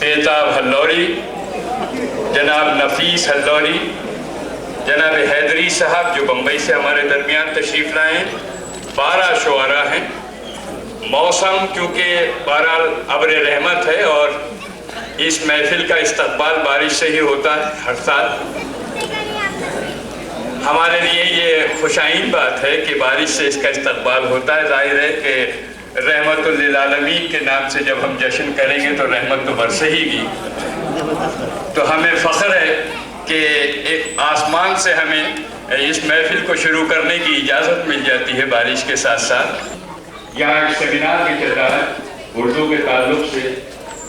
बेताब हल्लौरी, जनाब नफीस हल्लौरी, जनाब हैदरी साहब जो बम्बई से हमारे दरमियान तशरीफ़ लाए हैं, 12 शुआरा हैं। मौसम क्योंकि बहरहाल अब्र रहमत है और इस महफिल का इस्तकबाल बारिश से ही होता है हर साल। हमारे लिए ये खुशाइन बात है कि बारिश से इसका इस्तकबाल होता है। जाहिर है कि रहमतुल लिल आलमीन के नाम से जब हम जश्न करेंगे तो रहमत तो बरसेगी। तो हमें फ़ख्र है कि एक आसमान से हमें इस महफिल को शुरू करने की इजाज़त मिल जाती है बारिश के साथ साथ। यहाँ एक सेमिनार भी चल रहा है उर्दू के ताल्लुक़ से,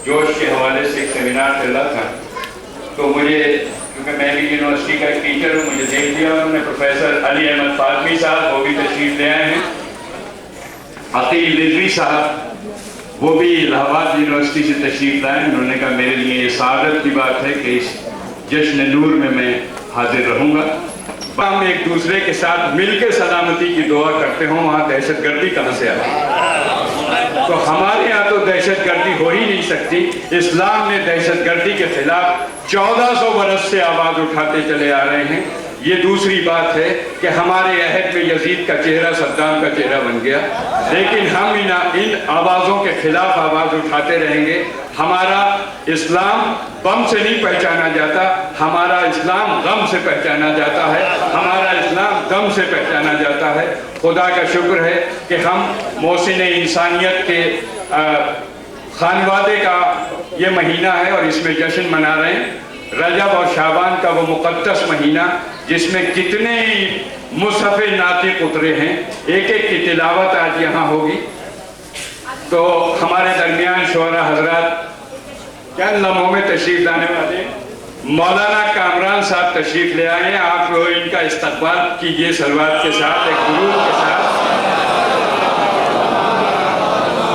जोश के हवाले से एक सेमिनार चल रहा था। तो मुझे, क्योंकि मैं भी यूनिवर्सिटी का एक टीचर हूँ, मुझे देख लिया उन्होंने। प्रोफेसर अली अहमद फातमी साहब वो भी तशरीफ़ ले आए हैं। अकील रिजवी साहब वो भी इलाहाबाद यूनिवर्सिटी से तशरीफ़ लाए। उन्होंने कहा मेरे लिए ये सादत की बात है कि इस जश्न नूर में मैं हाजिर रहूँगा। हम एक दूसरे के साथ मिलकर सलामती की दुआ करते हों, वहाँ दहशतगर्दी कहाँ से आए? तो हमारे यहाँ तो दहशतगर्दी हो ही नहीं सकती। इस्लाम ने दहशतगर्दी के खिलाफ 1400 बरस से आवाज़ उठाते चले आ रहे हैं। ये दूसरी बात है कि हमारे अहद में यजीद का चेहरा सद्दाम का चेहरा बन गया, लेकिन हम इन आवाज़ों के खिलाफ आवाज़ उठाते रहेंगे। हमारा इस्लाम बम से नहीं पहचाना जाता, हमारा इस्लाम गम से पहचाना जाता है, हमारा इस्लाम दम से पहचाना जाता है। खुदा का शुक्र है कि हम मोहसिन इंसानियत के खानवादे का ये महीना है और इसमें जश्न मना रहे हैं। रजब और शाबान का वो मुक़द्दस महीना जिसमें कितने मुसहफ़ नातिक़ उतरे हैं, एक एक की तिलावत आज यहाँ होगी। तो हमारे दरमियान शुअरा हज़रात चंद लम्हों में तशरीफ़ लाने वाले मौलाना कामरान साहब तशरीफ़ ले आए हैं। आप लोग इनका इस्तकबाल कीजिए सलवात के साथ, एक दुरूद के साथ।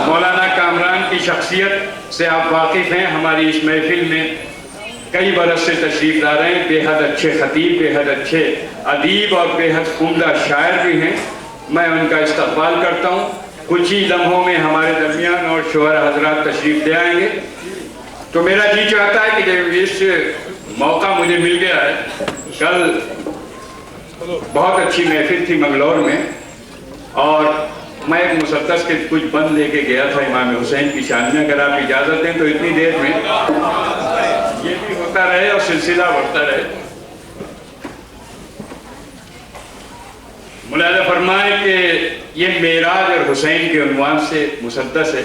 मौलाना कामरान की शख्सियत से आप वाकिफ़ हैं, हमारी इस महफिल में कई बरस से तशरीफ़ ला रहे हैं। बेहद अच्छे ख़तीब, बेहद अच्छे अदीब और बेहद उम्दा शायर भी हैं। मैं उनका इस्तकबाल करता हूँ। कुछ ही लम्हों में हमारे दरमियान और शुअरा हज़रात तशरीफ़ ले आएंगे। तो मेरा जी चाहता है कि जब इस मौका मुझे मिल गया है, कल बहुत अच्छी महफिल थी मंगलौर में और मैं एक मुसद्दस के कुछ बंद लेके गया था इमाम हुसैन की शान में। अगर आप इजाज़त दें तो इतनी देर में ये भी होता रहे और सिलसिला बढ़ता रहे। मुलाज़ा फरमाए कि ये मेराज और हुसैन के उन्वान से मुसद्दस है,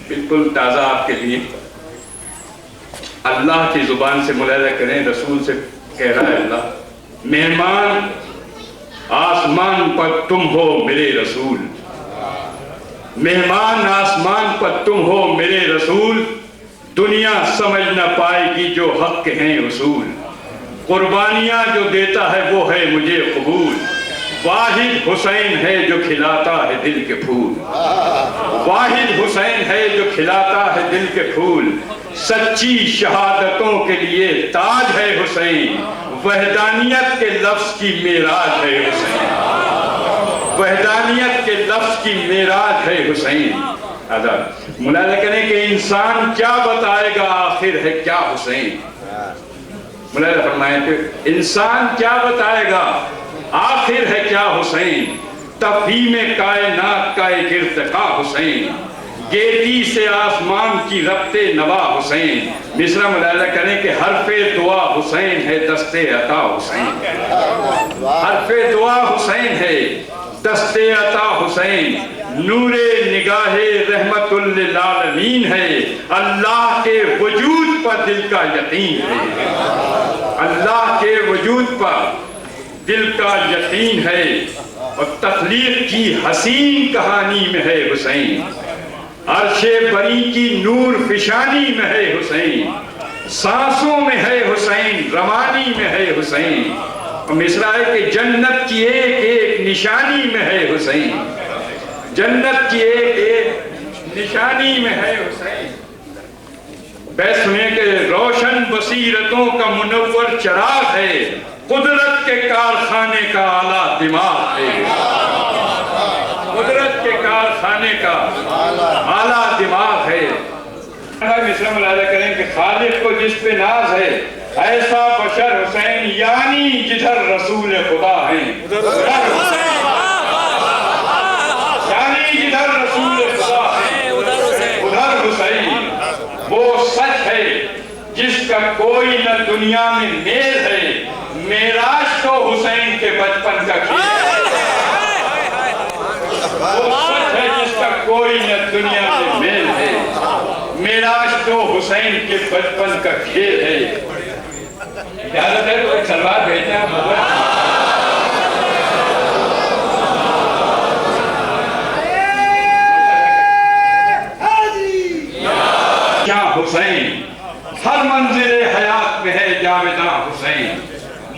बिल्कुल ताज़ा आपके लिए। अल्लाह की ज़ुबान से मुलाज़ा करें, रसूल से कह रहा है अल्लाह, मेहमान आसमान पर तुम हो मेरे रसूल, मेहमान आसमान पर तुम हो मेरे रसूल, दुनिया समझ न पाएगी जो हक के हैं उसूल, कुर्बानियां जो देता है वो है मुझे कबूल, वाहिद हुसैन है जो खिलाता है दिल के फूल, वाहिद हुसैन है जो खिलाता है दिल के फूल, सच्ची शहादतों के लिए ताज है हुसैन, वहदानियत के लफ्ज की मेराज है हुसैन, वहदानियत के लफ्ज की मेराज है हुसैन। अदब मुलाज़ा करें कि इंसान क्या बताएगा आखिर है क्या हुसैन। मुलाज़ा फरमाए कि इंसान क्या बताएगा आखिर है क्या हुसैन, तफहीम कायनात का एक इर्तिका हुसैन, गेटी से आसमान की रब्ते नवा हुसैन। मिसरा मुलाज़ा करें कि हरफे दुआ हुसैन है दस्ते अता हुसैन, हरफे दुआ हुसैन है दस्ते अता हुसैन, नूरे निगाहे रहमतुल लिल आलमीन है, अल्लाह के वजूद पर दिल का यकीन है, अल्लाह के वजूद पर दिल का यकीन है, और तख्लीक की हसीन कहानी में है हुसैन, अर्शे बरी की नूर फिशानी में है हुसैन, सांसों में है हुसैन, रवानी में है हुसैन, और मिसरा है कि जन्नत की एक एक निशानी में है हुसैन, जन्नत की एक एक निशानी में है हुसैन। बैस सुनिए कि रोशन बसीरतों का मुनव्वर चराग है, कुदरत के कारखाने का आला दिमाग है, कुदरत के कारखाने का आला दिमाग है, मिसरा मुलाजा करें कि खालिक को जिस पे नाज है ऐसा बशर हुसैन यानी जिधर रसूल खुदा है, यानी जिधर रसूल खुदा है उधर हुसैन। वो सच है जिसका कोई न दुनिया में मेल है, मेराज तो हुसैन के बचपन का खेल है। वो सच है जिसका कोई न दुनिया में मेल है, मेराज तो हुसैन के बचपन का खेल है। इजाजत है तो एक सलवार भेजना। क्या हुसैन हर मंजिले हयात में है जावेदा हुसैन,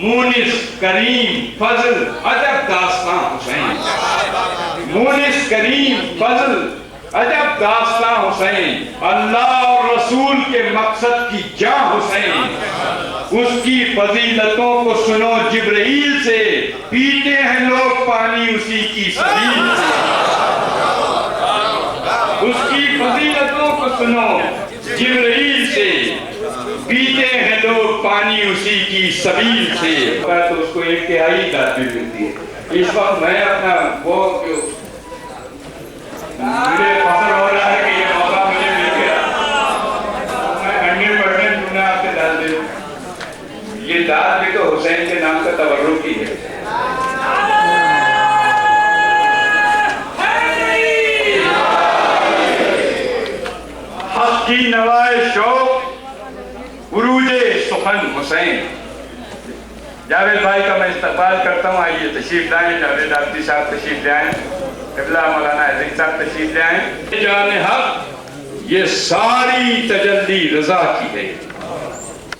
मुनिस करीम फजल अजब दास्तां हुसैन, मुनिस करीम फजल अजब दास्तां हुसैन। अल्लाह और रसूल के मकसद की जान हुसैन, उसकी फजीलतों को सुनो जिब्रील से, पीते हैं लोग पानी उसी की सबील से। उसकी फजीलतों को सुनो जिब्रील से, पीते हैं लोग पानी उसी की सबील से। तो उसको एक तिहाई दाद भी मिलती है। इस वक्त मैं अपना वो मुझे फख्र हो रहा है कि ये मौका मुझे मिल गया, मैं 100% चुना आपसे दाद दे। ये दाद भी तो हुसैन के नाम का तवर्रुक ही है। हक की नवाए शौक उरूजे सुखन हुसैन। जावेद भाई का मैं इस्तकबाल करता हूँ, आइए तशरीफ लाएं। जावेद आफती साहब तशरीफ ले आए, किबला मौलाना अजीज साहब तशरीफ ले आए। जान हक ये सारी तजल्ली रजा की है,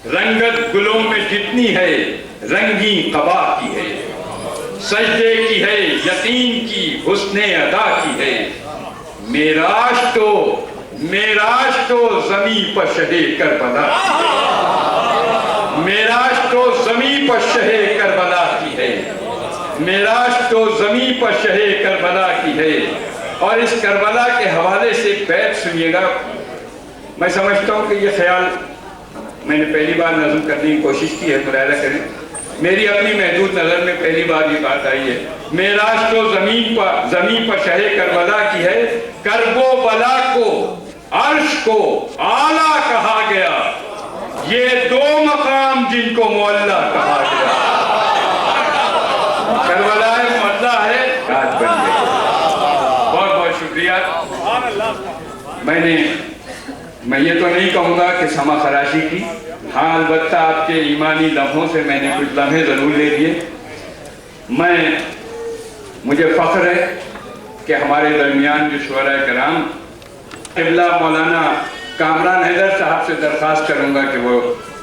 रंगत गुलों में जितनी है रंगी कबा की है, सजदे की है यतीम की हुस्ने अदा की है। मेराज तो जमी पर शहे करबला की है, मेराज तो जमी पर शहे करबला की है, मेराज तो जमी पर शहे करबला की है। और इस करबला के हवाले से बैत सुनिएगा। मैं समझता हूँ कि ये ख्याल मैंने पहली बार नज़म करने की कोशिश की है, मुलाहिजा करें। मेरी अपनी महदूद नज़र में पहली बार ये बात आई है। मेराज तो जमीन पर शहे करबला की है, करबो बला को अर्श को आला कहा गया, ये दो मकाम जिनको मोहल्ला कहा गया। करबला मोहल्ला है, रात बन गई। बहुत बहुत शुक्रिया। मैं ये तो नहीं कहूँगा कि समा खराशी की, हाँ अलबत्ता आपके ईमानी लम्हों से मैंने कुछ लम्हे ज़रूर ले लिए। मुझे फ़ख्र है कि हमारे दरमियान जो शुअरा कराम, किबला मौलाना कामरान हैदर साहब से दरख्वास्त करूँगा कि वो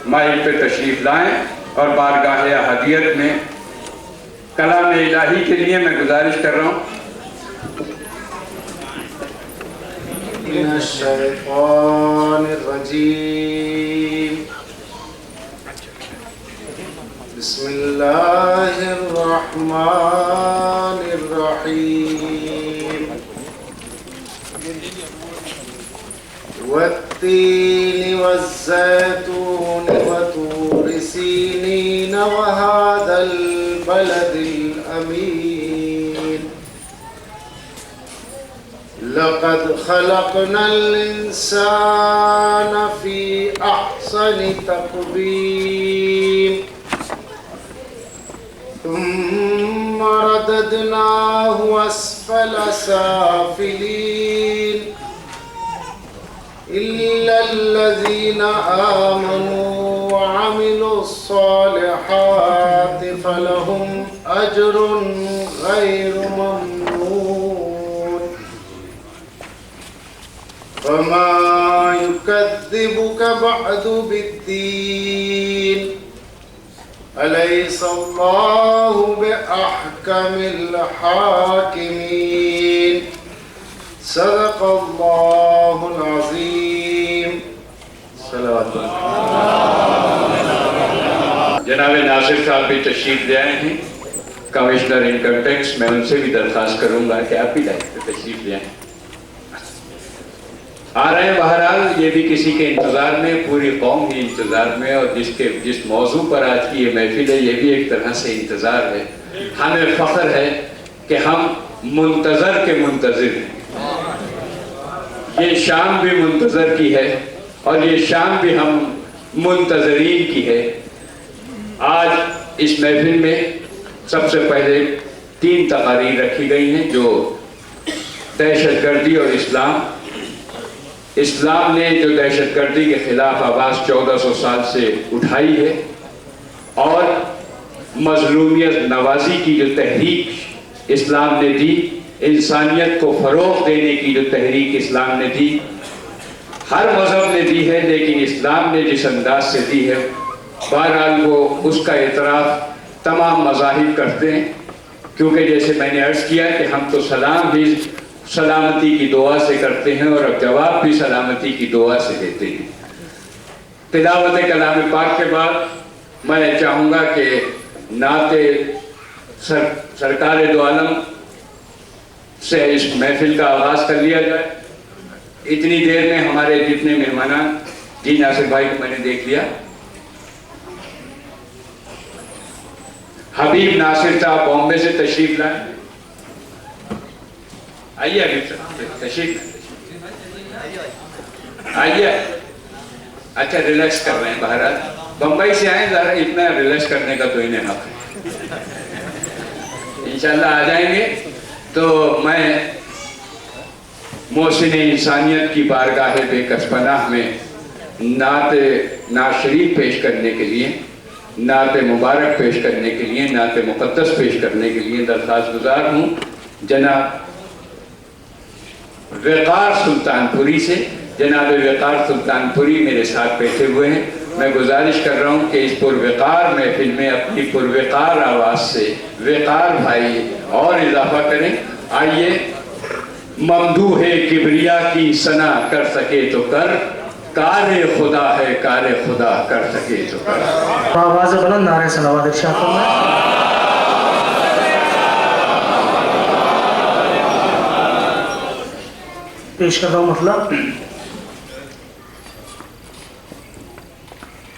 माइक पे तशरीफ़ लाएँ और बारगाह हदियत में कलाम इलाही के लिए मैं गुजारिश कर रहा हूँ। बिस्मिल्लाहिर्रहमानिर्रहीम। वत्तीनि वज़्ज़ैतूनि वतूर सीनीन वहादल बलदिल अमीन। लक़द खलक़नल इंसान फ़ी अहसनि तक़वीम सुम्मा रददनाहु अस्फ़ल साफ़िलीन इल्लल्लज़ीना आमनू व अमिलुस्सालिहाति फ़लहुम अज्रुन गैरु ममनून। वमा युकज़्ज़िबुक बअदु बिद्दीन अलैहिस्सलाहु बिअहकमिल हाकिमीन। सदक़ल्लाहुल अज़ीम। जनाब नासिर साहब भी तशरीफ ले आए हैं, कमिश्नर इनकम टैक्स। मैं उनसे भी दरख्वास्त करूंगा कि आप भी तशरीफ ले आए। आ रहे हैं। बहरहाल ये भी किसी के इंतज़ार में, पूरी कौम ही इंतज़ार में, और जिस मौजू पर आज की ये महफिल है ये भी एक तरह से इंतज़ार है। हमें फ़ख्र है कि हम मुंतज़र के मुंतज़िर हैं। ये शाम भी मुंतज़र की है और ये शाम भी हम मुंतज़रीन की है। आज इस महफिल में सबसे पहले 3 तकारीर रखी गई हैं जो दहशतगर्दी और इस्लाम ने जो दहशतगर्दी के खिलाफ आवाज़ 1400 साल से उठाई है, और मजलूमियत नवाजी की जो तहरीक इस्लाम ने दी, इंसानियत को फ़रोग़ देने की जो तहरीक इस्लाम ने दी, हर मज़हब ने दी है, लेकिन इस्लाम ने जिस अंदाज से दी है, बहरहाल वो उसका एतराफ़ तमाम मज़ाहिब करते हैं। क्योंकि जैसे मैंने अर्ज़ किया कि हम तो सलाम भी सलामती की दुआ से करते हैं और अब जवाब भी सलामती की दुआ से देते हैं। तिलावत कलाम पाक के बाद मैं चाहूँगा कि नाते सरकार दो आलम से इस महफिल का आगाज़ कर लिया जाए। इतनी देर में हमारे जितने मेहमान, जी नासिर भाई को मैंने देख लिया, हबीब नासिर साहब बॉम्बे से तशरीफ लाए, आइए हबीब तशरीफ आइए। अच्छा, रिलैक्स कर रहे हैं, बहरहाल बम्बई से आए, ज़रा इतना रिलैक्स करने का तो इन्हें हक है। इंशाल्लाह आ जाएंगे। तो मैं मोहसिन इंसानियत की बारगाह बेकसपनाह में नात शरीफ पेश करने के लिए, नात मुबारक पेश करने के लिए, नात मुक़द्दस पेश करने के लिए दरख्वास्त गुजार हूँ जनाब वक़ार सुल्तानपुरी से। जनाब वक़ार सुल्तानपुरी मेरे साथ बैठे हुए हैं। मैं गुजारिश कर रहा हूँ कि इस पुरवक़ार महफिल में अपनी पुरवक़ार आवाज़ से वक़ार भाई और इजाफा करें। आइए, ममदूह किबरिया की सना कर सके तो कर, कारे खुदा है कारे खुदा कर सके तो कर। आवाज़ बुलंद नारे सलावत इरशाद फरमाएं। पेश कर रहा हूँ मतलब,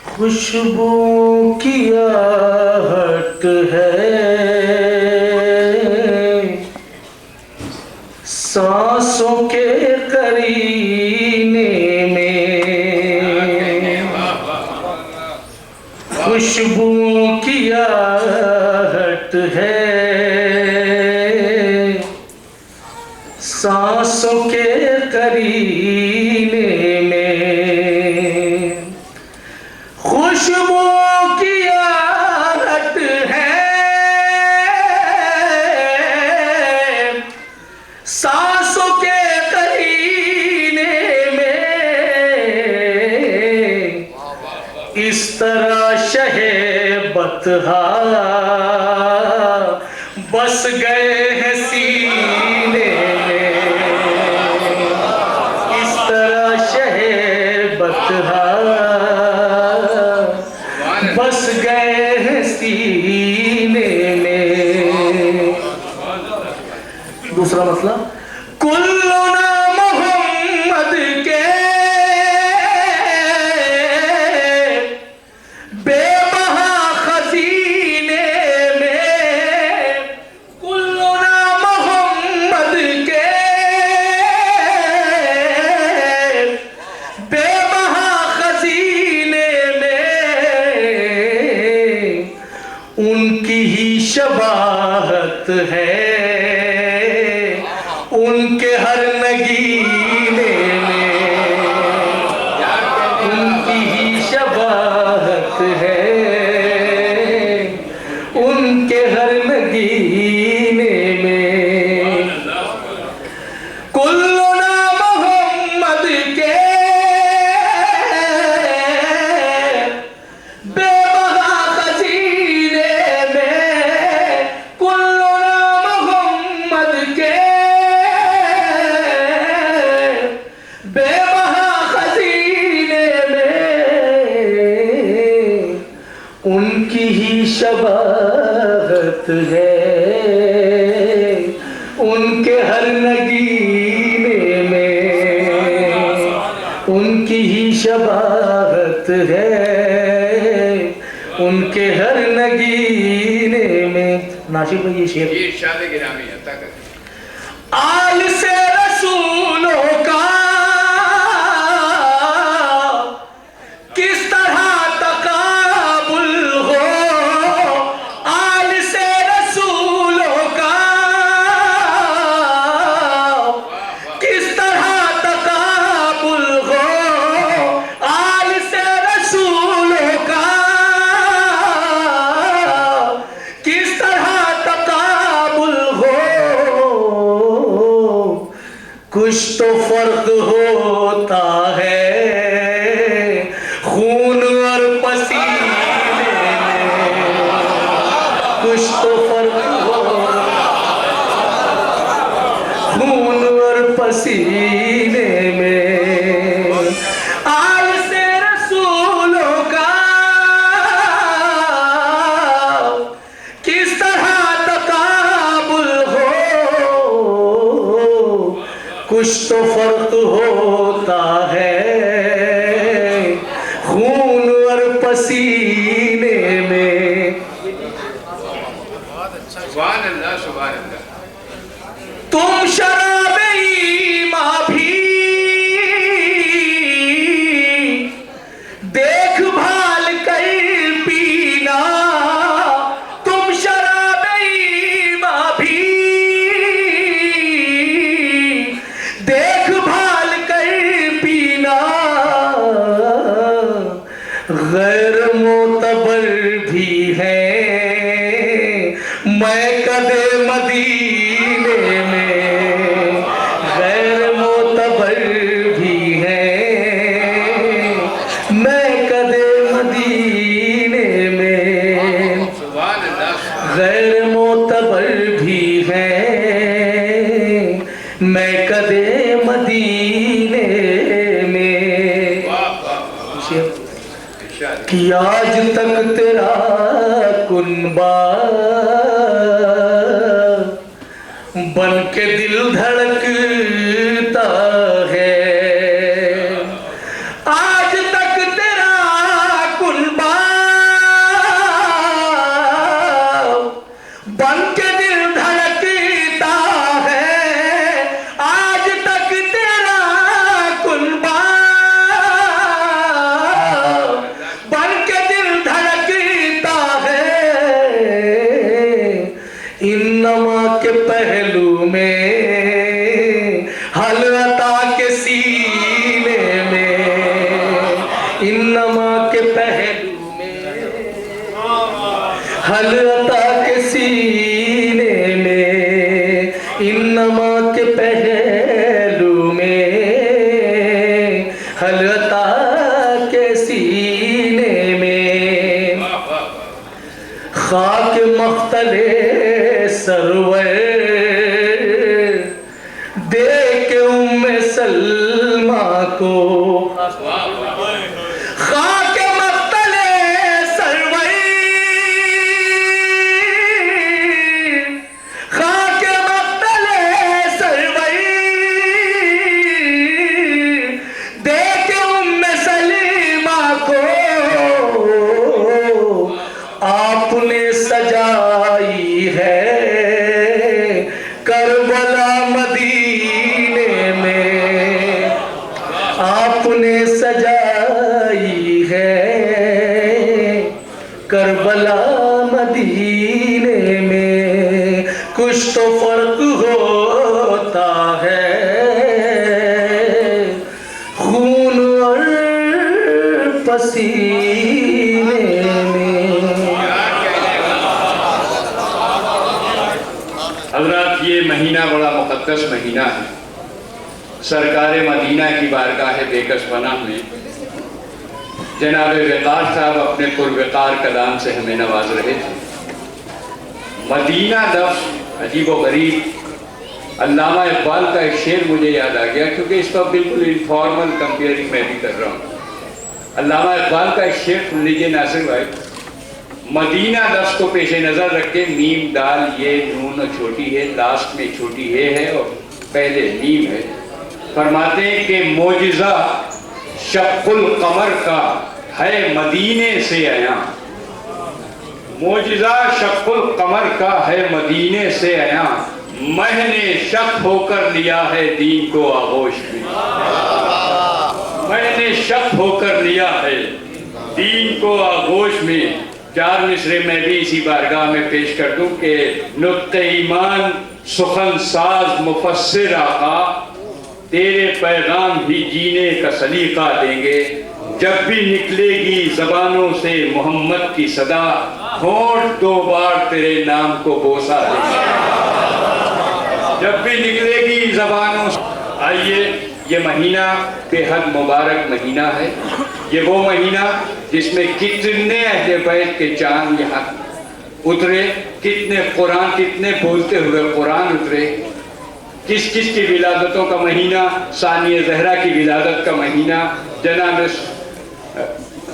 खुशबू की आहट है सांसों के करीने में, खुशबू की आहट है सांसों के करीने में, खुशबू की आहट है सांसों के करीने में, इस तरह शहे बतहा बस गए हैं सीने में, इस तरह शहे बतहा बस गए हैं सीने में। दूसरा मसला, कुल्लू ना मोहम्मद के बेबहा खजीने में, कुल्लू ना मोहम्मद के बेबहा खजीने में, उनकी ही शबाहत है उनके हर नगीने में, उनकी ही शबाहत है उनके हर नगीने में। कुल्लू ना मोहम्मद के बेबहा खजीने में, कुल्लू ना मोहम्मद के बेबहा खजीने में, उनकी ही शबाहत है उनके हर नगीने में। है उनके हर नगीने में। नाशिक भाई ये शेर इरशाद गिरामी अता कर। आल से रसूलों का किस तरह तकाबुल हो, आल से रसूलों का किस तरह तकाबुल हो, आल से रसूलों का किस तरह तकाबुल हो। कुछ तो फर्क होता है खून और पसीने में, कुछ तो फर्क होता खून और पसीने में। आल से रसूलों का किस तरह तकाबुल हो, कुछ तो फर्क होता है खून और पसीने में। सुभान अल्लाह सुभान अल्लाह। तुम शराबे ईमां भी देखभाल कर पीना, तुम शराबे ईमां भी देखभाल कर पीना। गैर मोतबर भी है मैं कदे मदीने में, गैर मोतबर भी है मैं कदे मदीने में। सुभान अल्लाह। गैर मोतबर भी है मैं कदे मदीने में। वाह वाह इरशाद। कि आज तक तेरा कुनबा बन के दिल धड़कता है, आज तक तेरा कुनबा बन के दिल धड़कता है, आज तक तेरा कुनबा बन के दिल धड़कता है। इन्नमा के पहलू में हल अता के सीने में, इन्नमा के पहलू में हल अता के सीने में, इन्नमा के पहलू में हल अता के सीने में। खाक मख्तले सरवर दे के उम्मे सलमा को, खाक मख्तले सरवर, खाक मख्तले सरवर दे के उम्मे सलीमा को आपने सजाई है करबला मदीने में, आपने सजाई है करबला मदीने में। कुछ तो फर्क होता है खून और पसीने में। हज़रात ये महीना बड़ा मुक़द्दस महीना है। सरकार मदीना की बारगाह बेकस पनाह में जनाब वक़ार साहब अपने पुरवक़ार कलाम से हमें नवाज रहे थे। मदीना लफ्ज़ अजीब व गरीब, अल्लामा इक़बाल का एक शेर मुझे याद आ गया, क्योंकि इस पर बिल्कुल इनफॉर्मल कंपेयरिंग मैं भी कर रहा हूँ। अल्लामा इक़बाल का एक शेर सुन लीजिए नासिर भाई। मदीना लफ्ज़ को पेश नज़र रख के मीम दाल ये नून छोटी है, लास्ट में छोटी है और पहले मीम है। फरमाते हैं कि मोजिज़ा शक्कुल कमर का है मदीने से आया, मोजिज़ा शक्कुल कमर का है मदीने से आया, मैंने शक होकर लिया है दीन को आगोश में। मैंने शक होकर लिया है दीन को आगोश में। 4 मिसरे मैं भी इसी बारगाह में पेश कर दूं कि नुक्ते ईमान सुखन साज मुफस्सिर आका, तेरे पैगाम ही जीने का सलीका देंगे। जब भी निकलेगी जबानों से मोहम्मद की सदा, होंठ 2 बार तेरे नाम को बोसा देंगे। जब भी निकलेगी जबानों से। आइए, ये महीना बेहद मुबारक महीना है। ये वो महीना जिसमें कितने अहले बैत के चांद यहाँ उतरे, कितने कुरान, कितने बोलते हुए कुरान उतरे। किस किस की विलादतों का महीना, सानिया ज़हरा की विलादत का महीना, जनाब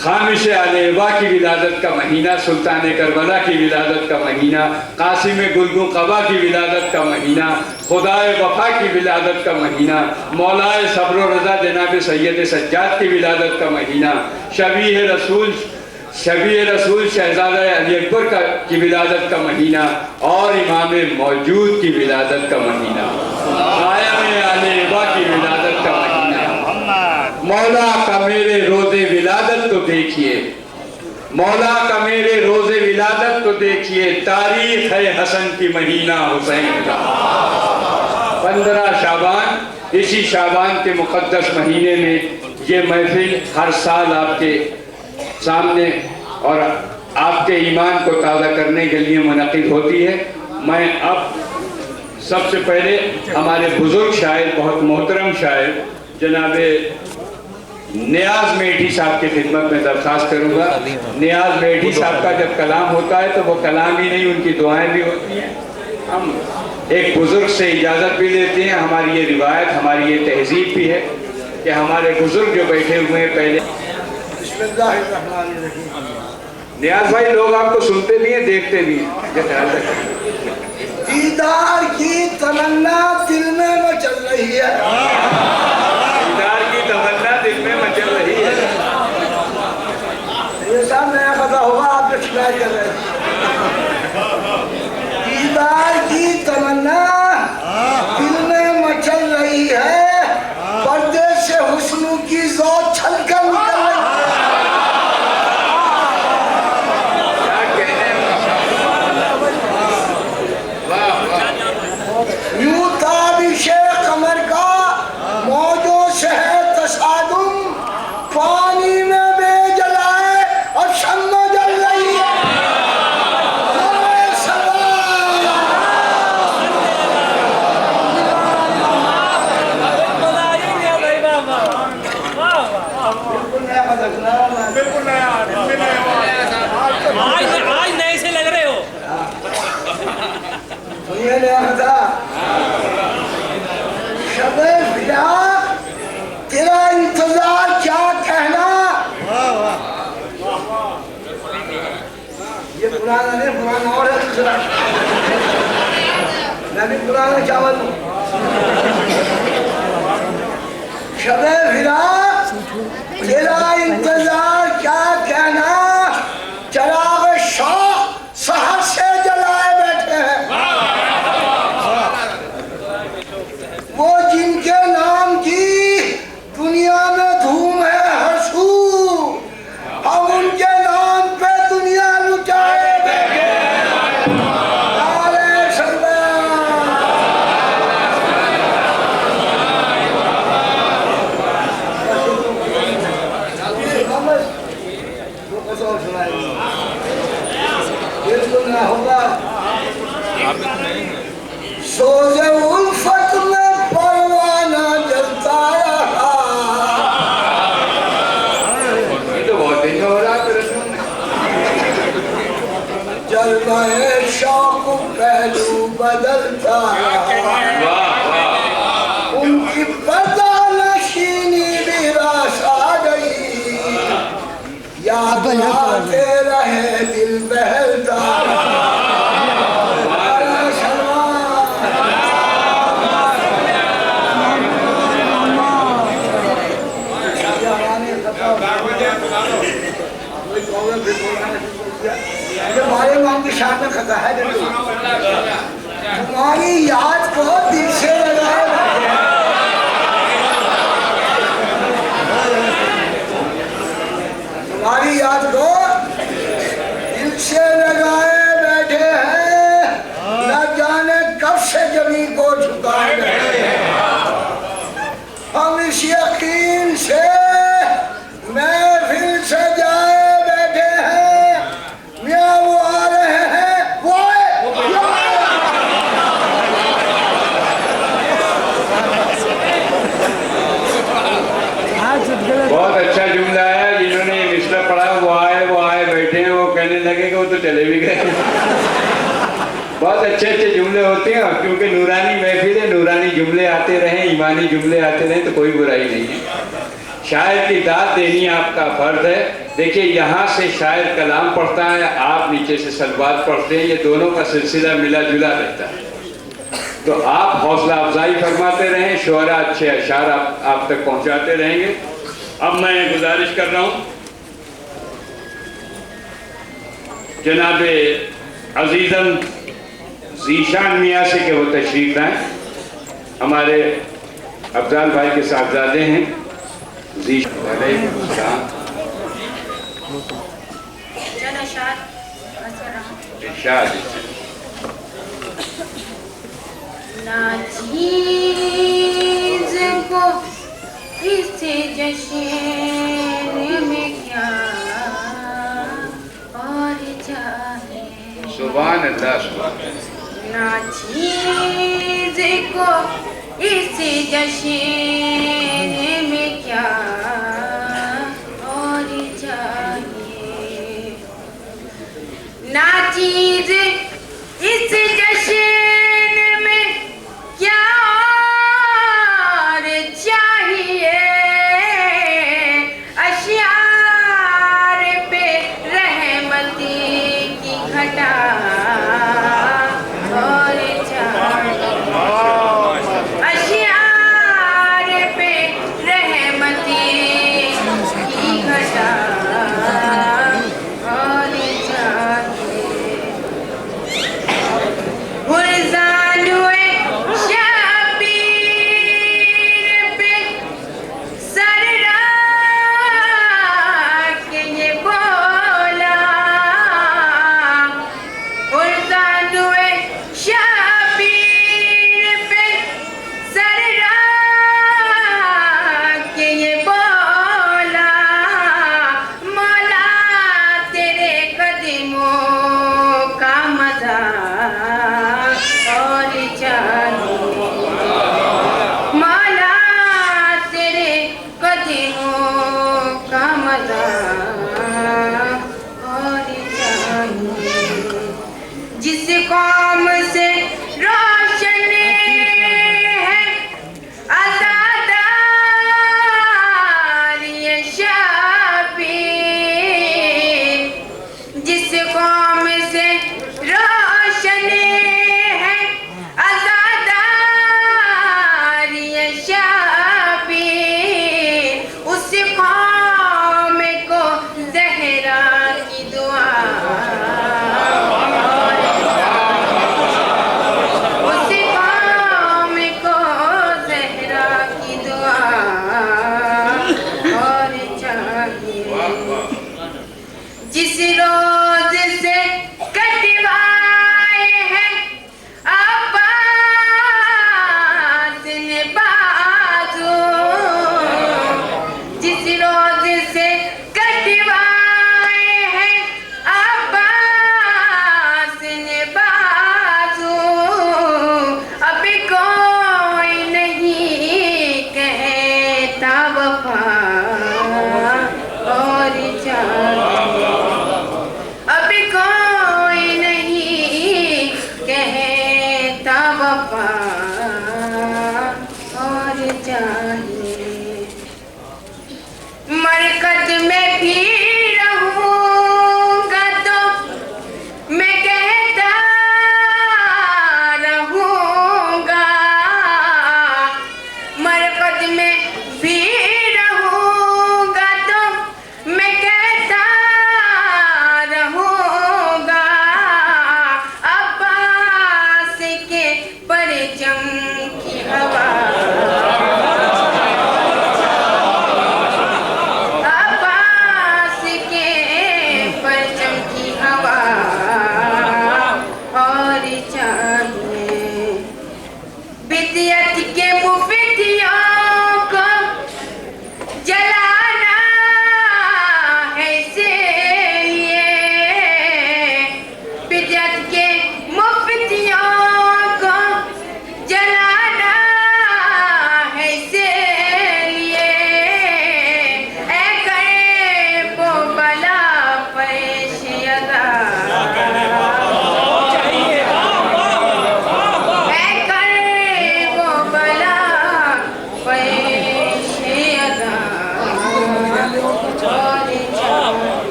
खामिश आलेबा की विलादत का महीना, सुल्तान करबला की विलादत का महीना, कासिम गुलगुं कबा की विलादत का महीना, खुदाए वफा की विलादत का महीना, मौलाए सब्र रज़ा जनाब सैयद सज्जाद की विलादत का महीना, शबीह रसूल शहजादा अली अकबर की विलादत का महीना, और इमाम मौजूद की विलादत का महीना, कायम आलेबा की विलादत का महीना। मौला का मेरे रोज़े विलादत तो देखिए, मौला का मेरे रोज़े विलादत तो देखिए, तारीख है हसन की महीना हुसैन का। 15 शाबान, इसी शाबान के मुक़द्दस महीने में ये महफिल हर साल आपके सामने और आपके ईमान को ताज़ा करने के लिए मुनक़िद होती है। मैं अब सबसे पहले हमारे बुज़ुर्ग शायर, बहुत मोहतरम शायर जनाब नियाज मेठी साहब की खिदमत में दरख्वास्त करूँगा। नियाज मेठी साहब का जब कलाम होता है तो वो कलाम ही नहीं, उनकी दुआएं भी होती हैं। हम एक बुज़ुर्ग से इजाज़त भी लेते हैं। हमारी ये रिवायत, हमारी ये तहजीब भी है कि हमारे बुज़ुर्ग जो बैठे हुए हैं पहले। नियाज भाई, लोग आपको सुनते भी हैं, देखते भी हैं। दीदार की तमन्ना दिल में मचल रही है, दीदार की तमन्ना दिल में मचल रही है। ये सब नया पता होगा, आप जो शिकायत कर रहे हैं। दीदार की तमन्ना दिल में मचल रही है, पर्दे से हुस्न की ज़ौक़ छलकर निकल रही है। यूं ताबिशे कमर का मौजों से है तसादुम, पानी में बेजलाए और शम्मा जल रही है। बिल्कुल नया आज नए से लग रहे हो। सुनिए नया था शबे फिदा, तेरा इंतजार क्या कहना। ये पुराना नहीं, पुराना और है दूसरा। मैं भी पुराना चावल हूँ। शबे फिदा, तेरा इंतजार क्या कहना, चराग शौक सहर से जलाए बैठे हैं। वो जिनके नाम की दुनिया में धूम है हर्षू, हम उनके नाम पे दुनिया लुटाए बैठे हैं। नारे सल्लल्लाहु बिल्कुल ना होगा। सोज़े उल्फत में परवाना जलता रहा। ये तो बहुत दिन हो रहा है। जलवाए शौक पहलू बदलता रहा। वाह वाह। उनकी पर्दा नशीनी भी रास आ गई, याद आते रहे दिल बहलता रहा। कोई कहोगे फिर बोलना नहीं बोल दिया। ये हमारे नाम की शान में खता है तुम्हारी याद को दिल से लगाए बैठे हैं। तुम्हारी याद को दिल से लगाए बैठे हैं, न जाने कब से जमीन को झुकाए बैठे हैं। हम इस यकीन से महफिल सजाए बैठे हैं, मियां वो आ रहे हैं, वो आए। बहुत अच्छा जुमला है। जिन्होंने ये मिसरा पढ़ा वो आए बैठे हैं, वो कहने लगे कि वो तो चले भी गए। बहुत अच्छे अच्छे जुमले होते हैं, क्योंकि नूरानी महफिल है, नूरानी जुमले आते रहें, ईमानी जुमले आते रहें तो कोई बुराई नहीं है। शायर की दाद देनी आपका फर्ज है। देखिए, यहाँ से शायर कलाम पढ़ता है, आप नीचे से सलवात पढ़ते हैं, ये दोनों का सिलसिला मिला जुला रहता है। तो आप हौसला अफजाई फरमाते रहें, शुअरा अच्छे अशार आप तक पहुँचाते रहेंगे। अब मैं गुजारिश कर रहा हूँ जनाबे अजीज़म ज़ीशान मियाँ से कि वो तशरीफ लाएं। हमारे अफजाल भाई के साहबजादे हैं ज़ीशान। इरशाद नाचीज़ को इस जश्न में क्या और चाहिए। सुभान अल्लाह, सुभान। नाचीज़ को इस जश्न में क्या और चाहिए। नाचीज़ इस जश्न में भी रहूंगा तो मैं कहता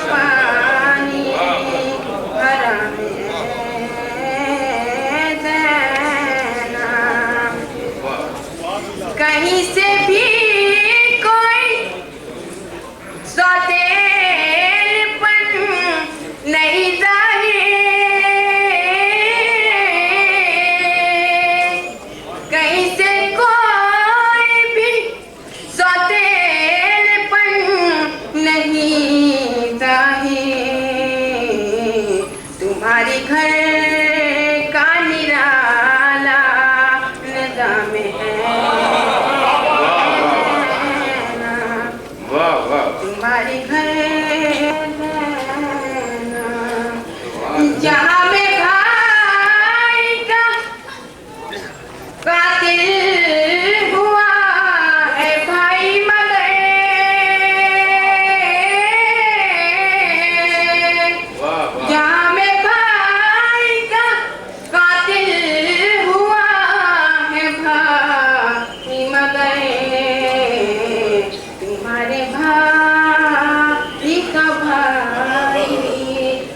पानी हरा देना। कहीं से भी कोई सौतेलपन नहीं जाहिर, कहीं से कोई भी सौतेलपन नहीं जाहिर। तुम्हारी घर का निराला निजाम है वाह वाह। तुम्हारी घर जहाँ में भाई का कातिल हुआ है भाई मगर, जहाँ में भाई का कातिल हुआ है भाई मगर, तुम्हारे भाई का भाई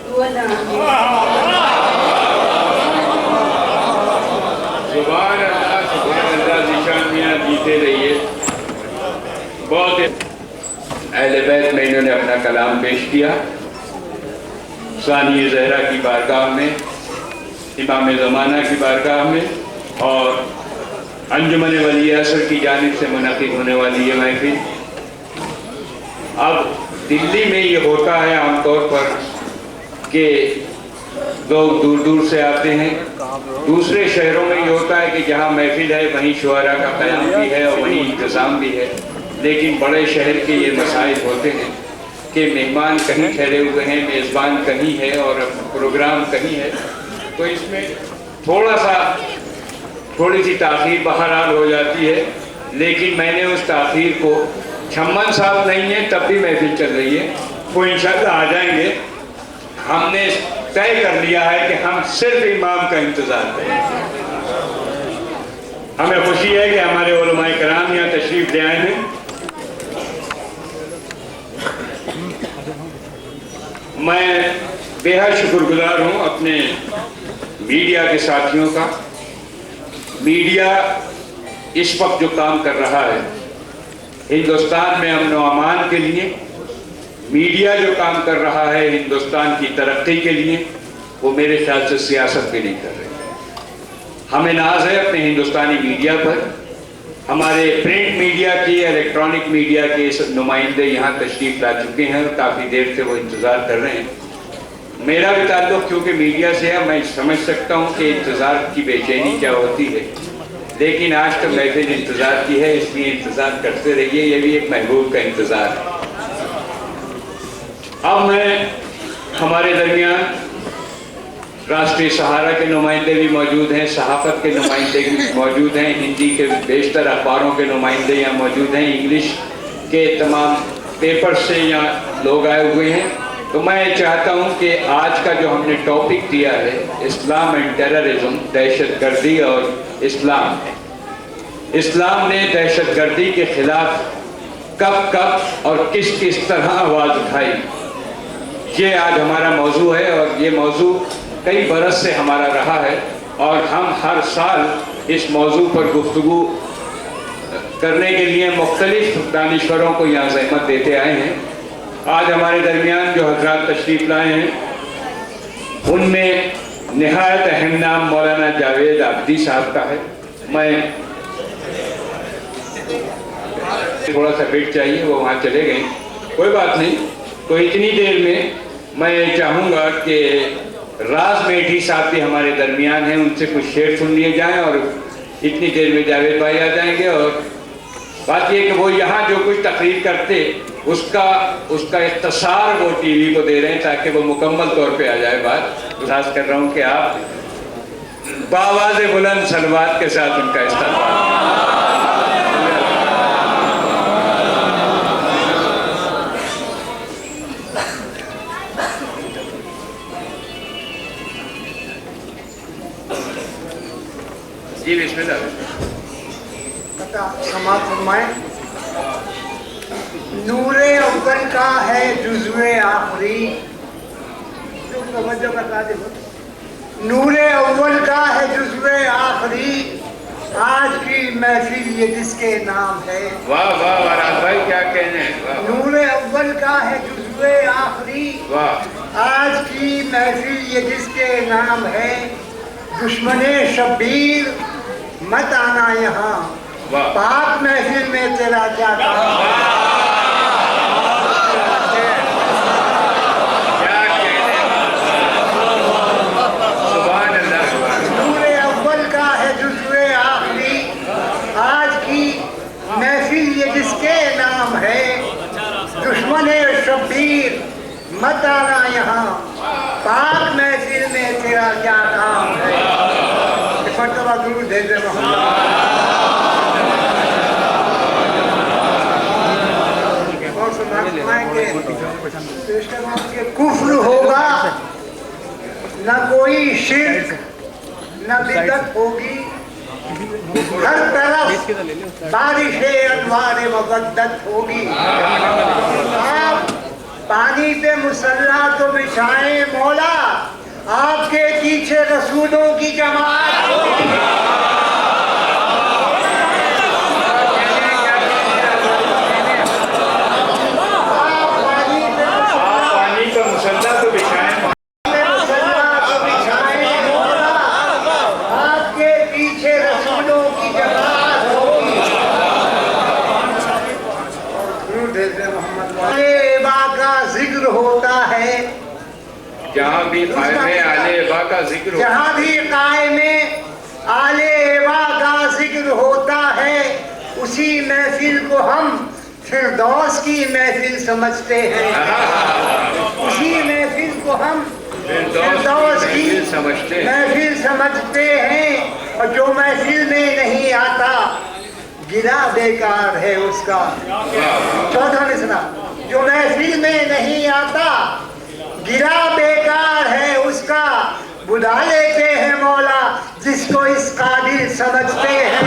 गुलाम है। सुभान अल्लाह निशान मियां जीते रहिए। बहुत अहले बैत में इन्होंने अपना कलाम पेश किया। सानी ज़हरा की बारगाह में, इमाम ज़माना की बारगाह में और अंजुमन वली असर की जानिब से मुनक़िद होने वाली ये महफिल। अब दिल्ली में ये होता है आमतौर पर कि लोग दूर दूर से आते हैं। दूसरे शहरों में ये होता है कि जहाँ महफिल है वहीं शुआरा का क़याम भी है और वहीं इंतज़ाम भी है। लेकिन बड़े शहर के ये मसाइल होते हैं कि मेहमान कहीं ठहरे हुए हैं, मेज़बान कहीं है और प्रोग्राम कहीं है, तो इसमें थोड़ी सी ताख़ीर बहरहाल हो जाती है। लेकिन मैंने उस ताख़ीर को, छम्मन साहब नहीं है तब भी महफिल चल रही है, वो इंशाअल्लाह आ जाएंगे। हमने तय कर लिया है कि हम सिर्फ इमाम का इंतज़ार करेंगे। हमें खुशी है कि हमारे उलमाए कराम यहाँ तशरीफ़ ले आए हैं। मैं बेहद शुक्रगुजार हूँ अपने मीडिया के साथियों का। मीडिया इस वक्त जो काम कर रहा है हिंदुस्तान में अमन व अमान के लिए, मीडिया जो काम कर रहा है हिंदुस्तान की तरक्की के लिए, वो मेरे ख्याल से सियासत के लिए कर रहे हैं। हमें नाज है अपने हिंदुस्तानी मीडिया पर। हमारे प्रिंट मीडिया की, इलेक्ट्रॉनिक मीडिया के नुमाइंदे यहाँ तशरीफ़ ला चुके हैं और काफ़ी देर से वो इंतज़ार कर रहे हैं। मेरा भी ताल्लुक़ क्योंकि मीडिया से है, मैं समझ सकता हूँ कि इंतज़ार की बेचैनी क्या होती है। लेकिन आज तक महफिल इंतज़ार की है, इसलिए इंतज़ार करते रहिए। ये भी एक महबूब का इंतज़ार है। अब मैं हमारे दरमियान राष्ट्रीय सहारा के नुमाइंदे भी मौजूद हैं, सहाफ़त के नुमाइंदे भी मौजूद हैं, हिंदी के बेशतर अखबारों के नुमाइंदे यहाँ मौजूद हैं, इंग्लिश के तमाम पेपर से यहाँ लोग आए हुए हैं। तो मैं चाहता हूँ कि आज का जो हमने टॉपिक दिया है, इस्लाम एंड टेररिज्म, दहशतगर्दी और इस्लाम ने दहशतगर्दी के ख़िलाफ़ कब और किस तरह आवाज़ उठाई, ये आज हमारा मौजू है। और ये मौजू कई बरस से हमारा रहा है और हम हर साल इस मौजू पर गुफ्तगू करने के लिए मुख्तलिफ दानिश्वरों को यहाँ ज़हमत देते आए हैं। आज हमारे दरमियान जो हजरात तशरीफ़ लाए हैं उनमें निहायत अहम नाम मौलाना जावेद आबदी साहब का है। मैं थोड़ा सा वेट चाहिए, वो वहाँ चले गए, कोई बात नहीं। तो इतनी देर में मैं चाहूँगा कि राज मेठी साहब भी हमारे दरमियान हैं, उनसे कुछ शेर सुन लिए जाएं और इतनी देर में जावेद भाई आ जाएंगे। और बात ये कि वो यहाँ जो कुछ तकरीर करते उसका इख्तिसार वो टीवी को दे रहे हैं ताकि वो मुकम्मल तौर पे आ जाए बात। गुजारिश कर रहा हूँ कि आप बावाज़ बुलंद सलवात के साथ उनका इस्तेमाल। जी बिस्मिल्लाह। समाज फरमाएं। नूरे अव्वल का है जुज़्वे आखिरी। बता दे। नूरे अव्वल का है जुज़्वे आखिरी, आज की महफिल ये जिसके नाम है। वाह वाह वाराज भाई, क्या कहने हैं। नूरे अव्वल का है जुज़्वे आखिरी, वाह। आज की महफिल ये जिसके नाम है। दुश्मने शब्बीर मत आना यहाँ, वाह। पाक महफिल में तेरा क्या काम। नूरे अव्वल का है जुज़्वे आखिरी, आज की महफिल ये जिसके नाम है। दुश्मने शब्बीर मत आना यहाँ, पाक महफिल में तेरा क्या काम है। मर्तबा दुरूद भेज दे मोहम्मद। कुफ्र होगा न कोई शिर्क न बिदअत होगी, हर तरफ बारिशे अनवार मवद्दत होगी। आप पानी पे मुसल्ला तो बिछाएं मौला, आपके पीछे रसूलों की जमात होगी। होता है जहाँ भी कायमे आले-ए-बा का जिक्र होता है, जहाँ भी कायमे आले-ए-बा का जिक्र होता है, उसी महफिल को हम फिरदौस की महफिल समझते हैं। उसी महफिल को हम फिरदौस की महफिल समझते हैं। और जो महफिल में नहीं आता गिरा बेकार है उसका। चौथा में सुना, जो महफिल में नहीं आता गिरा बेकार है उसका। बुला लेते हैं मौला जिसको इस काबिल समझते हैं।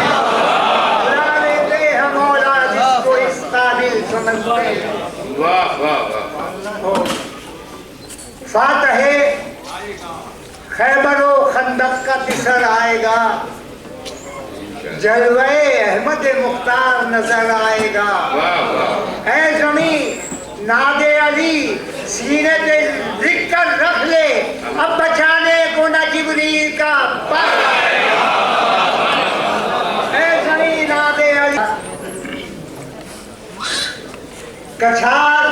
बुला लेते हैं मौला जिसको इस काबिल समझते हैं। वाह वाह वाह। फातहे खैबरो खंदक का तिसर आएगा, जलवे अहमद मुख्तार नजर आएगा। है जमी नादे अली सीने पे लिख कर रख ले, अब बचाने को न जिब्रील का पर आएगा। है जमी नादे अली। कछार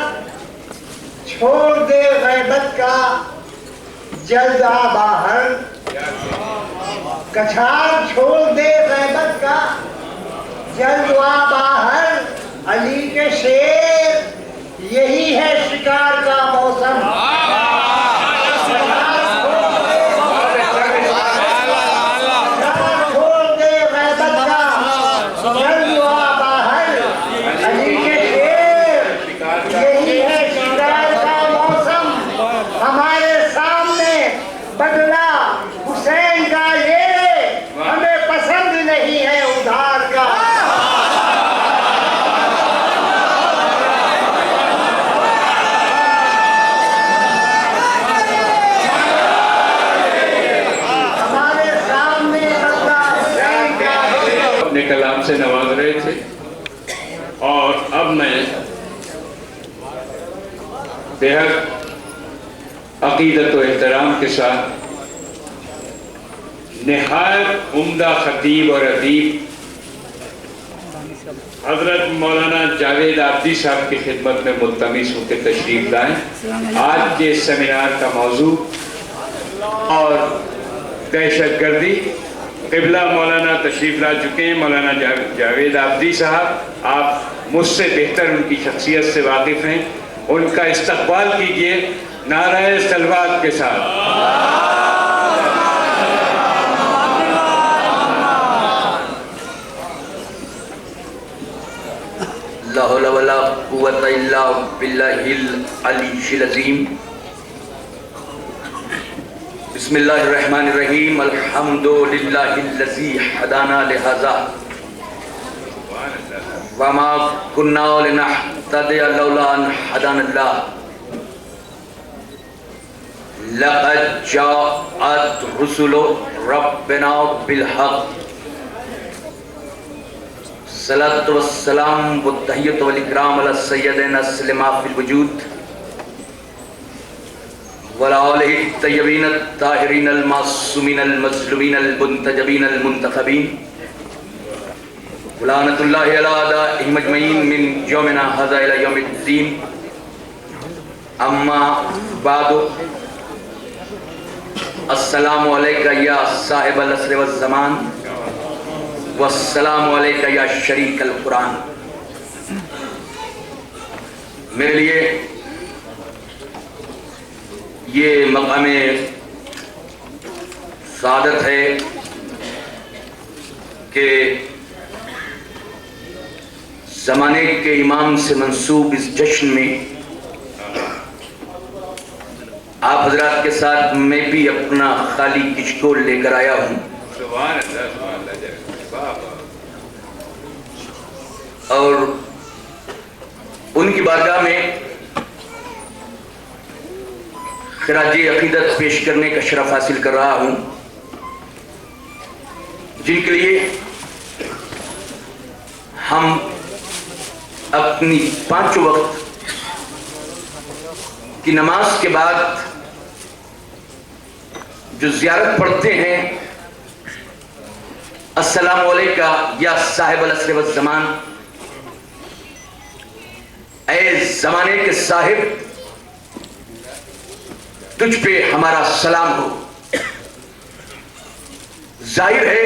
छोड़ दे गैबत का जल्दा बाहर। कछार छोड़ दे गैबत का जल्दा बाहर। अली के शेर यही है शिकार का मौसम। छोड़ दे गैबत का जल्दा बाहर। अली के शेर यही है शिकार का मौसम। हमारे सामने बदला हुसैन का ये, हमें पसंद नहीं है उधार का। हमारे सामने बदला हुसैन का अपने कलाम से नवाज रहे थे। और अब मैं बेहद अकीदत व एहतराम के साथ निहायत उम्दा खतीब और अदीब हजरत मौलाना जावेद आब्दी साहब की खिदमत में मुल्तमिस होकर तशरीफ लाएं। आज के सेमिनार का मौजू और दहशतगर्दी। क़िबला मौलाना तशरीफ ला चुके हैं, मौलाना जावेद आब्दी साहब। आप मुझसे बेहतर उनकी शख्सियत से वाकिफ़ हैं, उनका इस्तकबाल कीजिए नाराए सलवात के साथ। ला हौला वला कुव्वता इल्ला बिल्लाहिल अलीय्यिल अज़ीम। बिस्मिल्लाहिर्रहमानिर्रहीम। अल्हम्दुलिल्लाहिल्लज़ी हदाना लिहाज़ा वमा कुन्ना नहतदिय लौला अन हदानल्लाह लक़द जाअत रुसुलु रब्बिना बिल हक़ सलातु वस्सलाम व तहियतु वल इकराम अला सय्यदिना सल्लमा फिल वजूद व आलिहि तय्यबीन ताहिरीन अल मासूमीन अल मज़लूमीन अल मुंतजबीन अल मुंतखबीन लानतुल्लाहि अला आदाइहिम अजमईन मिन यौमिना हाज़ा इला यौमिद्दीन अम्मा बादु अस्सलामु अलैका या साहिबल असर व ज़मान वस्सलामु अलैका या शरीक अल कुरान। मेरे लिए ये मकामे सादत है कि ज़माने के इमाम से मंसूब इस जश्न में आप हजरात के साथ मैं भी अपना खाली किचकोल लेकर आया हूँ और उनकी बारगाह में खिराज अकीदत पेश करने का शरफ हासिल कर रहा हूँ, जिनके लिए हम अपनी पांचों वक्त की नमाज के बाद जो ज़ियारत पढ़ते हैं, अस्सलामु अलैका या साहिबल असर व ज़मान, ऐ ज़माने के साहिब तुझ पे हमारा सलाम हो। जाहिर है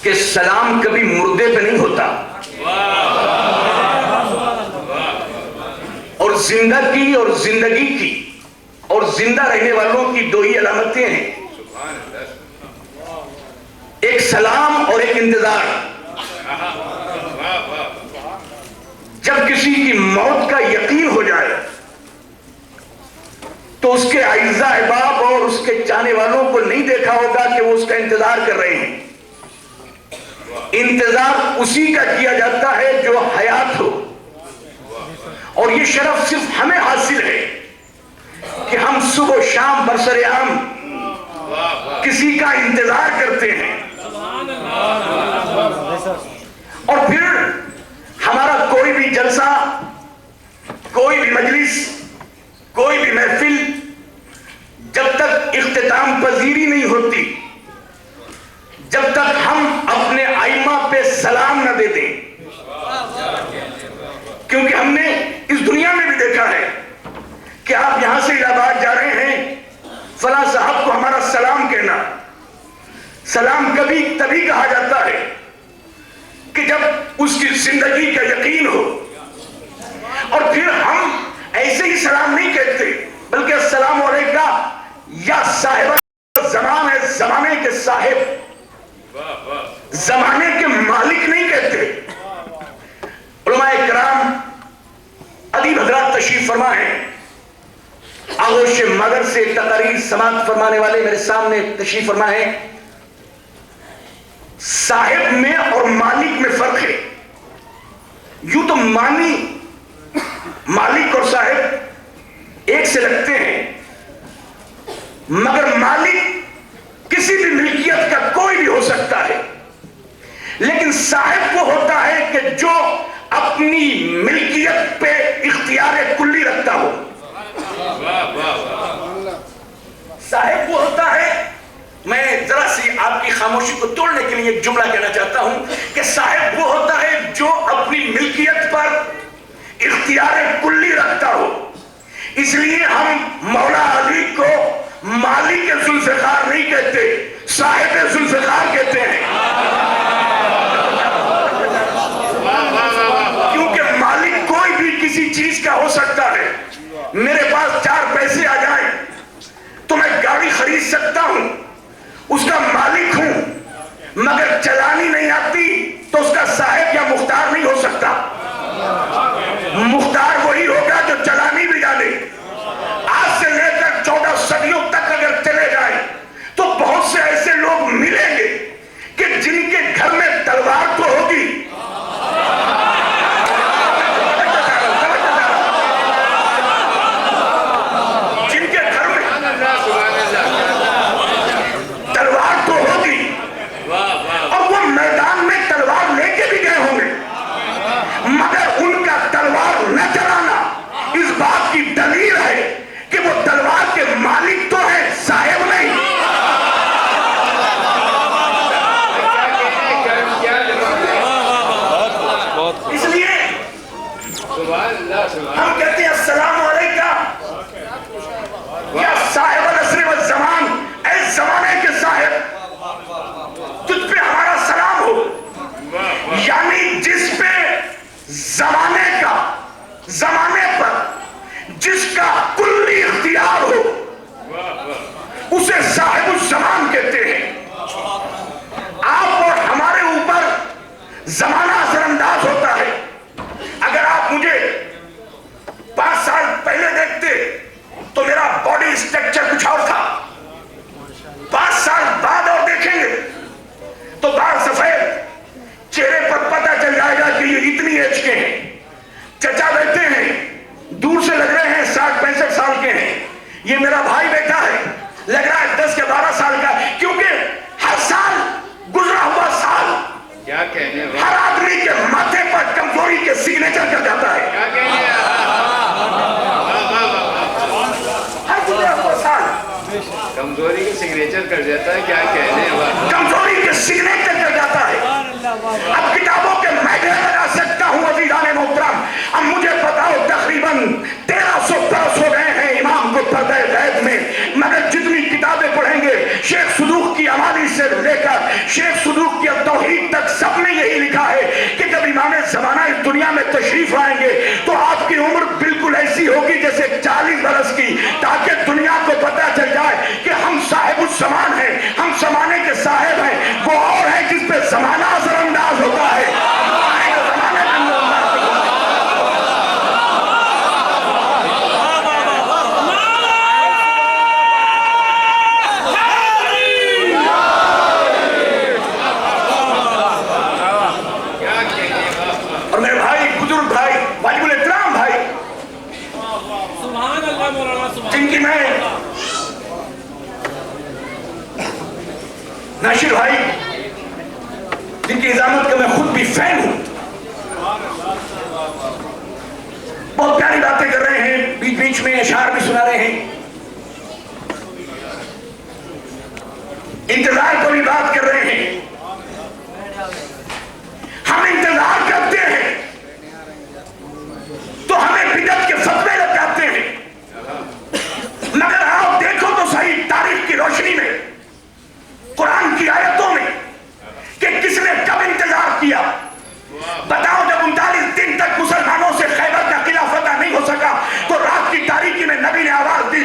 कि सलाम कभी मुर्दे पे नहीं होता और जिंदगी और जिंदगी की और जिंदा रहने वालों की दो ही अलामतें हैं, एक सलाम और एक इंतजार। जब किसी की मौत का यकीन हो जाए तो उसके आइज़ा अहबाब और उसके चाहने वालों को नहीं देखा होगा कि वो उसका इंतजार कर रहे हैं। इंतजार उसी का किया जाता है जो हयात हो, और ये शरफ सिर्फ हमें हासिल है कि हम सुबह शाम बरसरे आम किसी का इंतजार करते हैं, और फिर हमारा कोई भी जलसा, कोई भी मजलिस, कोई भी महफिल जब तक इख्तिताम पजीरी नहीं होती, जब तक हम अपने आइमा पे सलाम न दे दें, क्योंकि हमने इस दुनिया में भी देखा है कि आप यहां से इलाहाबाद जा रहे हैं, फला साहब को हमारा सलाम कहना। सलाम कभी तभी कहा जाता है कि जब उसकी जिंदगी का यकीन हो, और फिर हम ऐसे ही सलाम नहीं कहते, बल्कि अस्सलामु अलैका या साहिब ज़मान है, ज़माने के साहिब, ज़माने के मालिक नहीं कहते। उलमाए किराम अदीब हज़रात तशरीफ फरमा है, आगोश मगर से तकरीर समाप्त फरमाने वाले मेरे सामने तशरीफ फरमा है। साहिब में और मालिक में फर्क है। यूं तो मानी, मालिक और साहिब एक से लगते हैं, मगर मालिक किसी भी मिल्कियत का कोई भी हो सकता है, लेकिन साहिब वो होता है कि जो अपनी मिल्कियत पे इख्तियार कुल्ली रखता हो। साहिब वो होता है, मैं जरा सी आपकी खामोशी को तोड़ने के लिए एक जुमला कहना चाहता हूं कि साहिब वो होता है जो अपनी मिल्कियत पर इख्तियार कुल्ली रखता हो। इसलिए हम मौला अली को मालिक जुल्फ़िकार नहीं कहते, साहिब जुल्फ़िकार कहते हैं, क्योंकि मालिक कोई भी किसी चीज का हो सकता है। मेरे पास 4 पैसे आ जाए तो मैं गाड़ी खरीद सकता हूं, उसका मालिक हूं, मगर चलानी नहीं आती तो उसका साहिब या मुख्तार नहीं हो सकता। मुख्तार वही होगा जो चलानी भी जाने। आज से लेकर 14 सदियों तक अगर चले जाए तो बहुत से ऐसे लोग मिलेंगे कि जिनके घर में तलवार तो होगी जिसका कुल्ली इख्तियार हो उसे साहिबुल ज़मान कहते हैं। आप और हमारे ऊपर जमाना असरअंदाज होता है। अगर आप मुझे 5 साल पहले देखते तो मेरा बॉडी स्ट्रक्चर कुछ और था। 5 साल बाद और देखेंगे तो बाल सफेद, चेहरे पर पता चल जाएगा कि ये इतनी एज के हैं। चचा बैठे हैं, दूर से लग रहे हैं 60-65 साल के हैं। ये मेरा भाई बैठा है, लग रहा है 10 या 12 साल का, क्योंकि हर साल गुजरा हुआ साल क्या कहने हर आदमी के माथे पर कमजोरी के सिग्नेचर कर जाता है। क्या कहने हर गुजरा हुआ साल कमजोरी के सिग्नेचर कर जाता है। क्या कहने कमजोरी के सिग्नेचर कर जाता है। अब किताबों के मैं ढेर लगा सकता हूँ अज़ीज़ान मोहतरम। अब मुझे बताओ तकरीबन 1300 बरस हो गए हैं इमाम को पर्दे गैब में, मगर जितनी किताबें पढ़ेंगे शेख सदूक की अमाली से लेकर शेख सदूक की तौहीद तक सब में यही लिखा है कि जब इमाम ज़माना इस दुनिया में तशरीफ लाएंगे तो आपकी उम्र बिल्कुल ऐसी होगी जैसे 40 बरस की, ताकि दुनिया को पता चल जाए कि हम साहिबुल ज़मान हैं, हम ज़माने के साहिब हैं। वो और है जिस पे ज़माना असरअंदाज होता है। और मेरे भाई, बुजुर्ग भाई, वाजिबुल इहतराम भाई, सुभान अल्लाह मौलाना सुभान जिनकी मैं नाशिर भाई, जिनकी इजाजत का मैं खुद भी फैन हूं, बहुत प्यारी बातें कर रहे हैं, बीच बीच में अशार भी सुना रहे हैं, इंतजार को भी बात कर रहे हैं। हम इंतजार करते हैं तो हमें बिदअत के फतवे लग जाते हैं, मगर आओ देखो तो सही तारीख की रोशनी में, कुरान की आयतों में कि किसने कब इंतजार किया। बताओ, जब 39 दिन तक मुसलमानों से खैबर का किला फतह नहीं हो सका तो रात की तारीकी में नबी ने आवाज दी,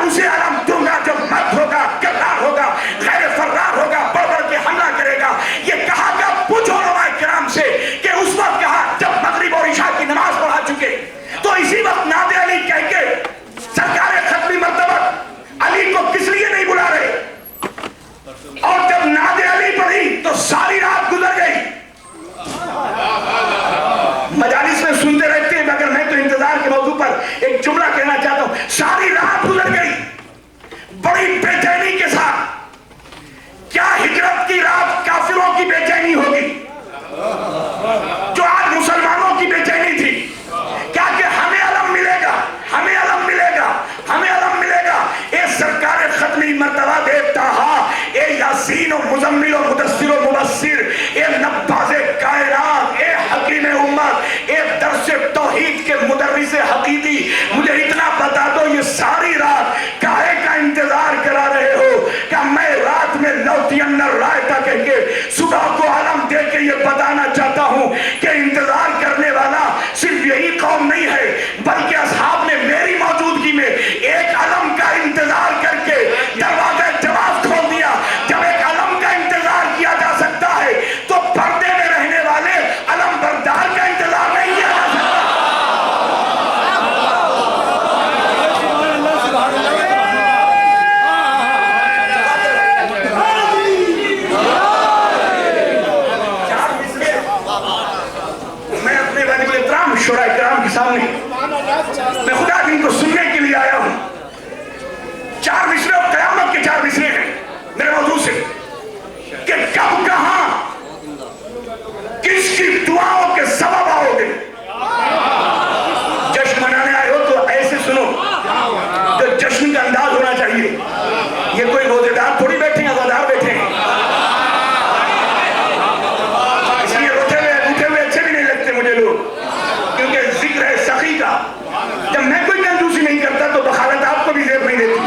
उसे आलम दूंगा जब मर्द होगा, किरदार होगा, गैर फर्रार होगा, बढ़ बढ़ के हमला करेगा। ये कहा क्या पूछो उलमाए किराम से कि उस वक्त कहा जब मगरिब और इशा की नमाज पढ़ा चुके, तो इसी वक्त नादे अली कह के सरकार खत्मी मर्तबत अली को किस लिए नहीं बुला रहे, और जब नादे अली पढ़ी तो सारी रात गुजर गई। मजालिस में सुनते रहते हैं, मगर मैं तो इंतजार के मौजू पर एक जुमला कहना चाहता हूं। सारी रात गुजर गई बड़ी बेचैनी के साथ। क्या हिजरत की रात काफिरों की बेचैनी होगी जो आज मुसलमानों की बेचैनी थी? क्या कि हमें अलम मिलेगा, हमें अलम मिलेगा, हमें अलम मिलेगा। ए सरकार खत्मी मर्तबा देता हा, ए यासीन और मुजम्मिल और मुदस्सिर और मुबस्सिर, ए नब्बाज़े कायनात, ए हकीम उम्मत, ए दर्से तौहीद के मुदर्रिसे हकीकी, मुझे इतना बता दो ये सारी रात काहे का इंतजार करा रहे हो? क्या मैं रात में लौटियन रायता कह के सुबह को आलम दे के ये बताना चाहता हूं कि इंतजार करने वाला सिर्फ यही कौम नहीं है, बल्कि असहाब ने मेरी मौजूदगी में एक अलम का इंतजार करके दरवाजा जवाब खोल दिया। जब एक अलम का इंतजार किया जा सकता है तो पर्दे में रहने वाले अलम बरदार का इंतजार नहीं किया जा सकता। मैं अपने वाजिबुल इहतराम शुरा किराम के सामने मैं खुदा दिन को सुनने के लिए आया हूं। 4 मिसरे और कयामत के 4 मिसरे हैं मेरे मौजू से कि कब कहां किसकी दुआओं के सबब आओगे। जश्न मनाने आए हो तो ऐसे सुनो जो जश्न का अंदाज होना चाहिए। ये कोई रोजेदार थोड़ी बैठे हैं, अज़ादार बैठे हैं, इसलिए रोते हुए अच्छे भी नहीं लगते मुझे लोग, क्योंकि जिक्र है सखी का। जब मैं कोई कंजूसी नहीं करता तो बखालत आपको भी जेब नहीं देती।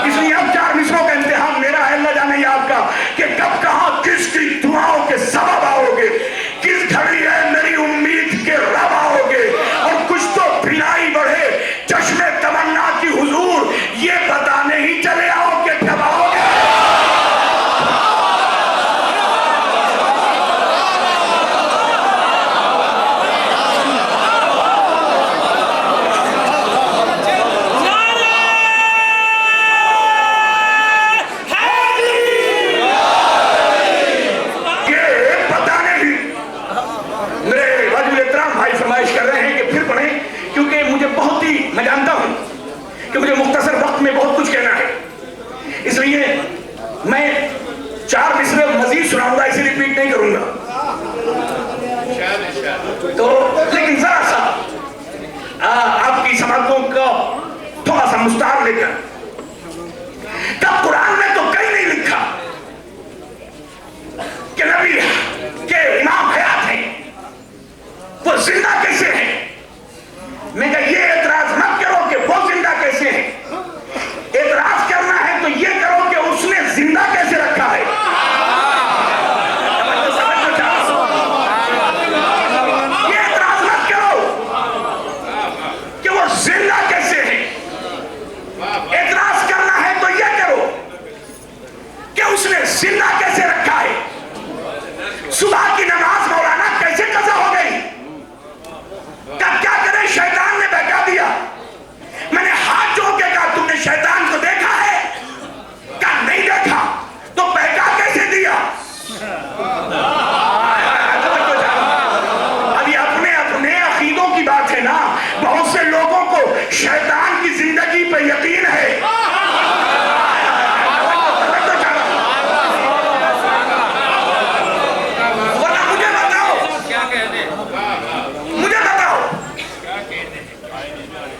इसलिए अब 4 मिसरों का इंतहाम मेरा है, न जाने आपका, कि कब कहां किसकी दुआओं के सबब आओगे, किस घड़ी तो लेकिन जरा सा आपकी समातों को थोड़ा सा मुस्तार लेकर, तब कुरान में तो कहीं नहीं लिखा कि नबी के इमाम हयात हैं, वो जिंदा कैसे हैं। मैं कहा ये एतराज मत करो कि वो जिंदा कैसे हैं, एतराज करना है तो ये करो कि उसने जिंदा कैसे रखा है। ये एतराज मत करो कि वो जिंदा कैसे है, एतराज करना है तो ये करो कि उसने जिंदा कैसे रखा है। सुबह की नमाज मौलाना कैसे कज़ा हो गई, तब क्या करें, शैतान ने बहका दिया। मैंने हाथ जोड़ के कहा तुमने शैतान को देखा है, कहा नहीं देखा, तो बहका कैसे दिया। अभी अपने अपने अकीदों की बात है ना, बहुत से लोगों को शैतान की जिंदगी पर यकीन है।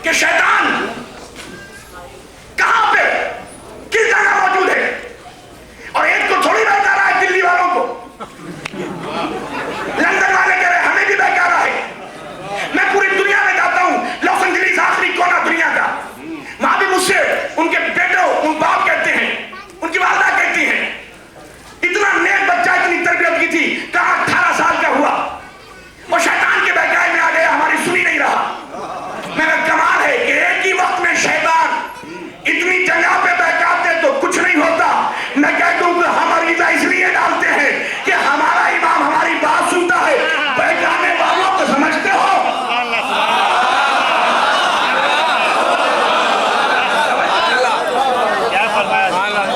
कि शैतान कहां पे किस जगह मौजूद है, और एक को थोड़ी बहका रहा है दिल्ली वालों को, लंदन वाले कह रहे हमें भी बहका रहा है। मैं पूरी दुनिया में जाता हूं, लॉस एंजलिस आखिरी कोना दुनिया का, वहां भी मुझसे उनके बेटों उन बाप कहते हैं, उनकी वालदा कहती हैं इतना नेक बच्चा, इतनी तरबियत की थी, कहां 18 साल का हुआ और शैतान के बहकाए में आ गया, हमारी सुनी नहीं रहा। मेरा कमाल है कि एक ही वक्त में शैतान इतनी जगह पे बहकाते तो कुछ नहीं होता। मैं कह दूं कि हम अरीजा इसलिए डालते हैं कि हमारा इमाम हमारी बात सुनता है, बहकाने वालों को समझते हो।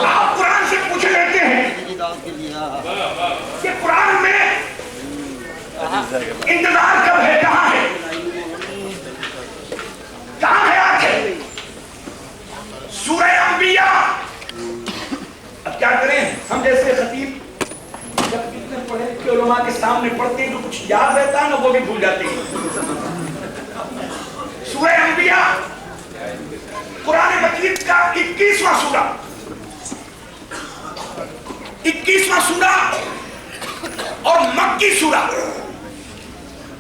आप कुरान से पूछ लेते हैं कि कुरान में इंतजार कब है, कहां है, कहां हयात है। सूरह अंबिया, अब क्या करें हम जैसे खतीब जब कितने पढ़े लिखे उलमा के सामने पढ़ते हैं तो कुछ याद रहता है ना, वो भी भूल जाते हैं। सूरह अंबिया कुरान मजीद का 21वां सूरा, 21वां सूरा और मक्की सूरा,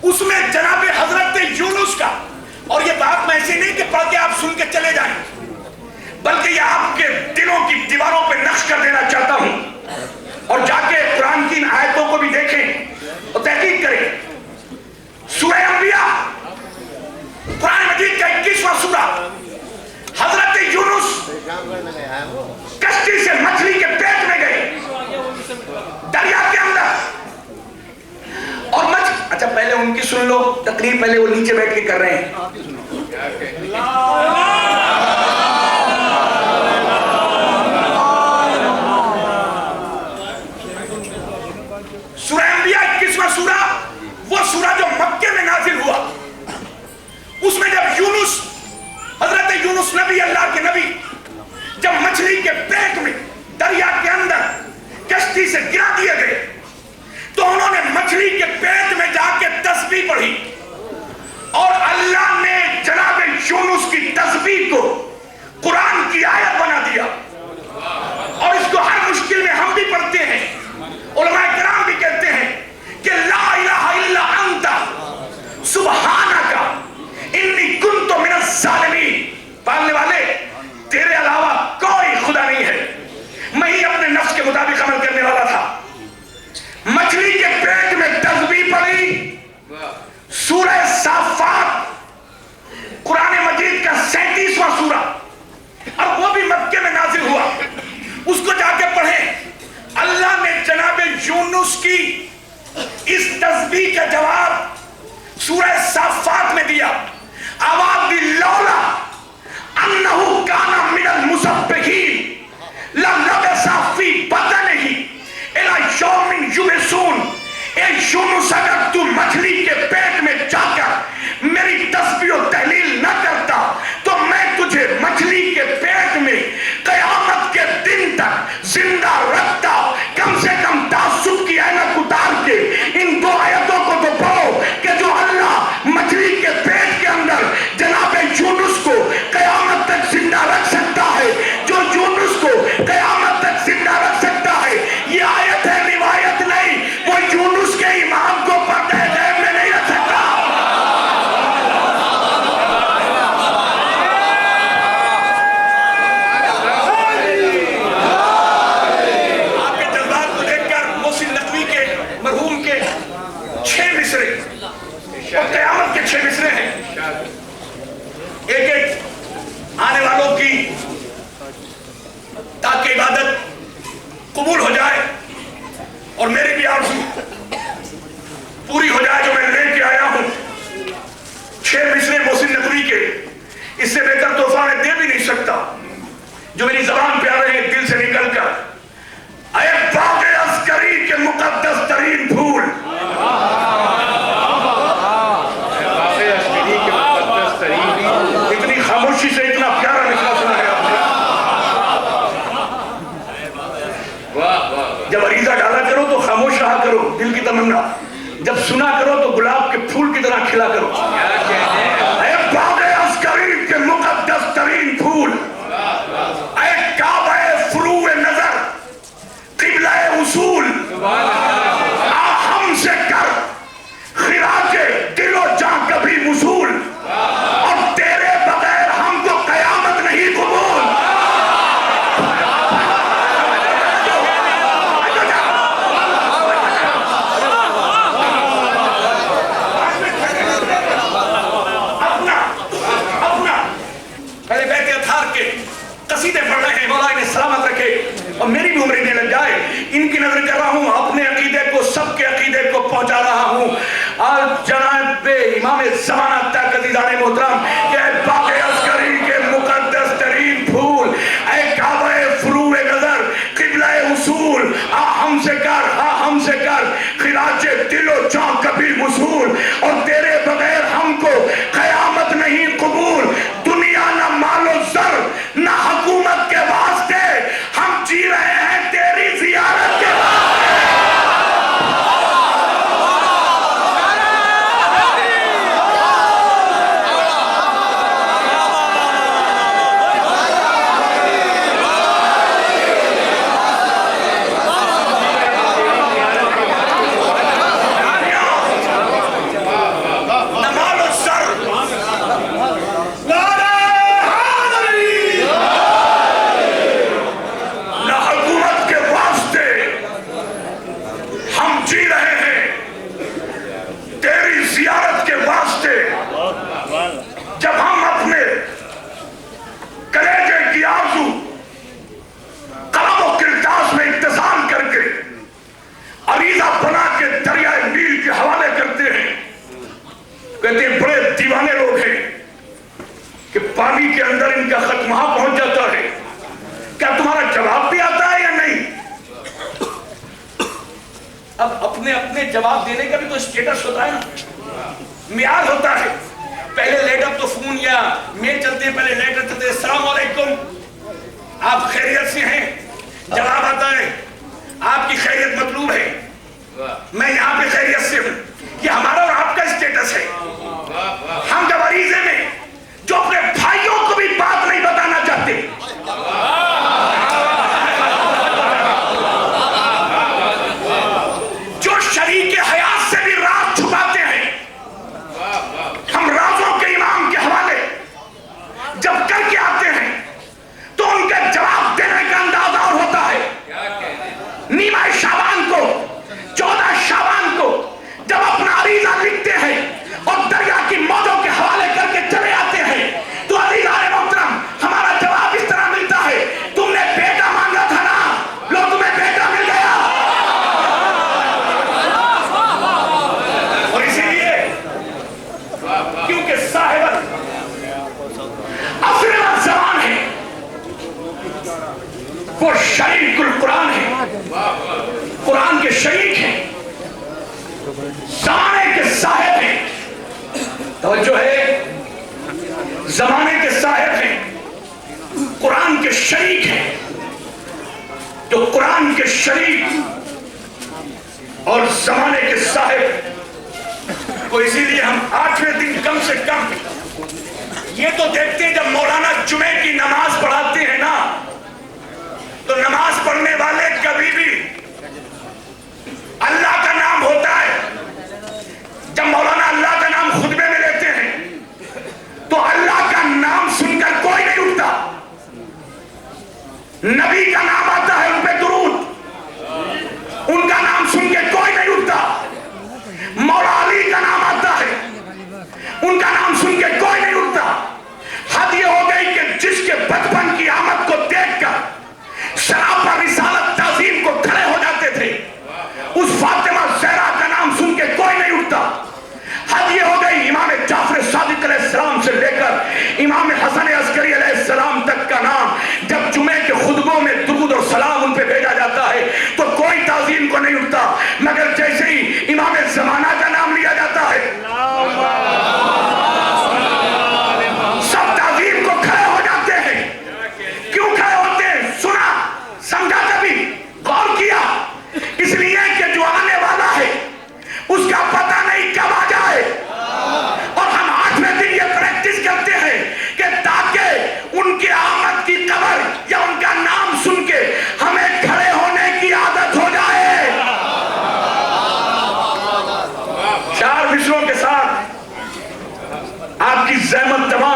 उसमें जनाबे हजरत यूनुस का, और ये बात मैं ऐसे नहीं कि पढ़ के आप सुन के चले जाएं, बल्कि ये आपके दिलों की दीवारों पे नक्श कर देना चाहता हूं, और जाके कुरान की इन आयतों को भी देखें और तहकीक करें। सूरह अंबिया कुरान मजीद का 21वां सूरा, हजरत यूनुस कश्ती से मछली के पेट में गए, दरिया के अंदर, और अच्छा पहले उनकी सुन लो तकरीर, पहले वो नीचे बैठ के कर रहे हैं। सूरह अंबिया 21वां सूरा, वो सूरा जो मक्के में नाजिल हुआ, उसमें जब यूनुस, हजरत यूनुस नबी, अल्लाह के नबी, जब मछली के पेट में दरिया के अंदर कश्ती से गिरा दिए गए, तो उन्होंने मछली के पेट में जाके तस्बीह पढ़ी, और अल्लाह ने जनाब यूनुस की तस्बीह को कुरान की आयत बना दिया। और इसको हर मुश्किल में हम भी पढ़ते हैं, उलमा किराम भी कहते हैं कि ला इलाहा इल्ला अंता सुब्हानका इन्नी कुन्तु मिनज़ ज़ालिमीन। पालने वाले तेरे अलावा कोई खुदा नहीं है, मैं ही अपने नफ्स के मुताबिक अमल करने वाला था। मछली के पेट में तस्बीह पढ़ी। सूरह साफात कुरान मजीद का 37वां सूरा, और वो भी मक्के में नाजिल हुआ, उसको जाके पढ़े। अल्लाह ने जनाब यूनुस की इस तस्बीह का जवाब सूरह साफात में दिया। आवाज दी, लौला अन्नहु काना मिनल मुसब्बिहीन ललबसा फी बतनिही इला यौमिन युबसून। ए यूनुस, अगर तू मछली के पेट में जाकर मेरी तस्बीह और तहलील न करता तो मैं तुझे मछली के पेट में कयामत के दिन तक जिंदा रखता। कम से कम तासुब की ऐनक उतार के इन दो आयतों को तो पढ़ो कि जो और क़यामत के 6 मिसरे हैं। एक एक आने वालों की ताकि इबादत कबूल हो जाए और मेरी भी आरज़ू पूरी हो जाए जो मैं लेके आया हूं। 6 मिसरे मोहसिन नकवी के, इससे बेहतर तोहफा मैं दे भी नहीं सकता जो मेरी ज़बान पे आ रहे हैं दिल से निकल कर। अये बाग़े अस्करी के मुक़द्दस तरीन फूल, इतनी खामोशी से इतना प्यारा निकला सुना है आपने। जब अरीजा डाला करो तो खामोश रहा करो, दिल की तमन्ना। जब सुना करो तो गुलाब के फूल की तरह खिला करो। अये बाग़े अस्करी के मुक़द्दस तरीन फूल, अये काबे फ़ुरूए नज़र क़िबला-ए उसूल, हमसे कर खिराजे दिलो जां कभी वसूल, और तेरे बगैर हमको क़यामत नहीं कबूल। पहले बैठे अथार के कसीदे पढ़ रहे हैं, मौला इन्हें सलामत रखे और मेरी भी उम्र इन्हें लग जाए। इनकी नजर कर रहा हूं, अपने अकीदे को, सबके अकीदे को पहुंचा रहा हूं। आज जनाब इमाम ज़माना ताक़दीदाने मोहतरम के बाग़े अस्करी के मुक़द्दस तरीन फूल, ऐ काबे फ़ुरूए नज़र क़िबला-ए उसूल, हमसे कर खिराजे दिलो जां कभी वसूल, और तेरे बगैर हमको क़यामत नहीं कबूल। दुनिया ना मालो ज़र ना हुकूमत के वास्ते, हम जी रहे हैं तेरी ज़ियारत के वास्ते। जब हम अपने कलेजे की आरज़ू कलम और किरदास में इंतज़ाम करके अरीज़ा बना के दरियाए नील के हवाले करते हैं, कहते हैं बड़े दीवाने लोग हैं कि पानी के अंदर इनका खत वहां पहुंच जाता है। क्या तुम्हारा जवाब भी आता है या नहीं? अब अपने अपने जवाब देने का भी तो स्टेटस होता है ना, मियार होता है। पहले लेटर तो फोन या मेल चलते हैं, पहले लेटर चलते हैं, अस्सलाम वालेकुम, आप खैरियत से हैं? जवाब आता है आपकी खैरियत मतलूब है, मैं यहाँ पे खैरियत से हूँ। ये हमारा और आपका स्टेटस है। हम जब अरीज़े में जो अपने भाइयों को भी बात नहीं बताना चाहते, जो शरीके हयात से भी राज छुपाते हैं, हम राजों के इमाम के हवाले जब करके आते हैं तो उनके जवाब देने का अंदाजा और होता है। नीमा शाबान को, 14 शाबान को जब अपना अरीज़ा लिखते हैं और दरिया की मौजों के हवाले करके चले आते हैं तो अज़ीज़ान मोहतरम हमारा जवाब इस तरह मिलता है, तुमने बेटा मांगा था ना, लो तुम्हें बेटा मिल गया। और इसीलिए क्योंकि साहिब असर ज़मान है, वो शरीकुल कुरान है, कुरान के शरीक हैं, ज़माने के साहिब हैं। तवज्जो है, ज़माने के साहिब हैं, कुरान के शरीक हैं। जो कुरान के शरीक और ज़माने के साहिब को इसीलिए हम 8वें दिन कम से कम ये तो देखते हैं, जब मौलाना जुमे की नमाज पढ़ाते हैं ना, तो नमाज पढ़ने वाले कभी भी अल्लाह का नाम होता है। जब मौलाना अल्लाह का नाम खुतबे में लेते हैं तो अल्लाह का नाम सुनकर कोई नहीं उठता, नबी का नाम आता है, उन पे दुरूद, उनका नाम सुन के कोई नहीं उठता। मौला अली का नाम आता है, इमाम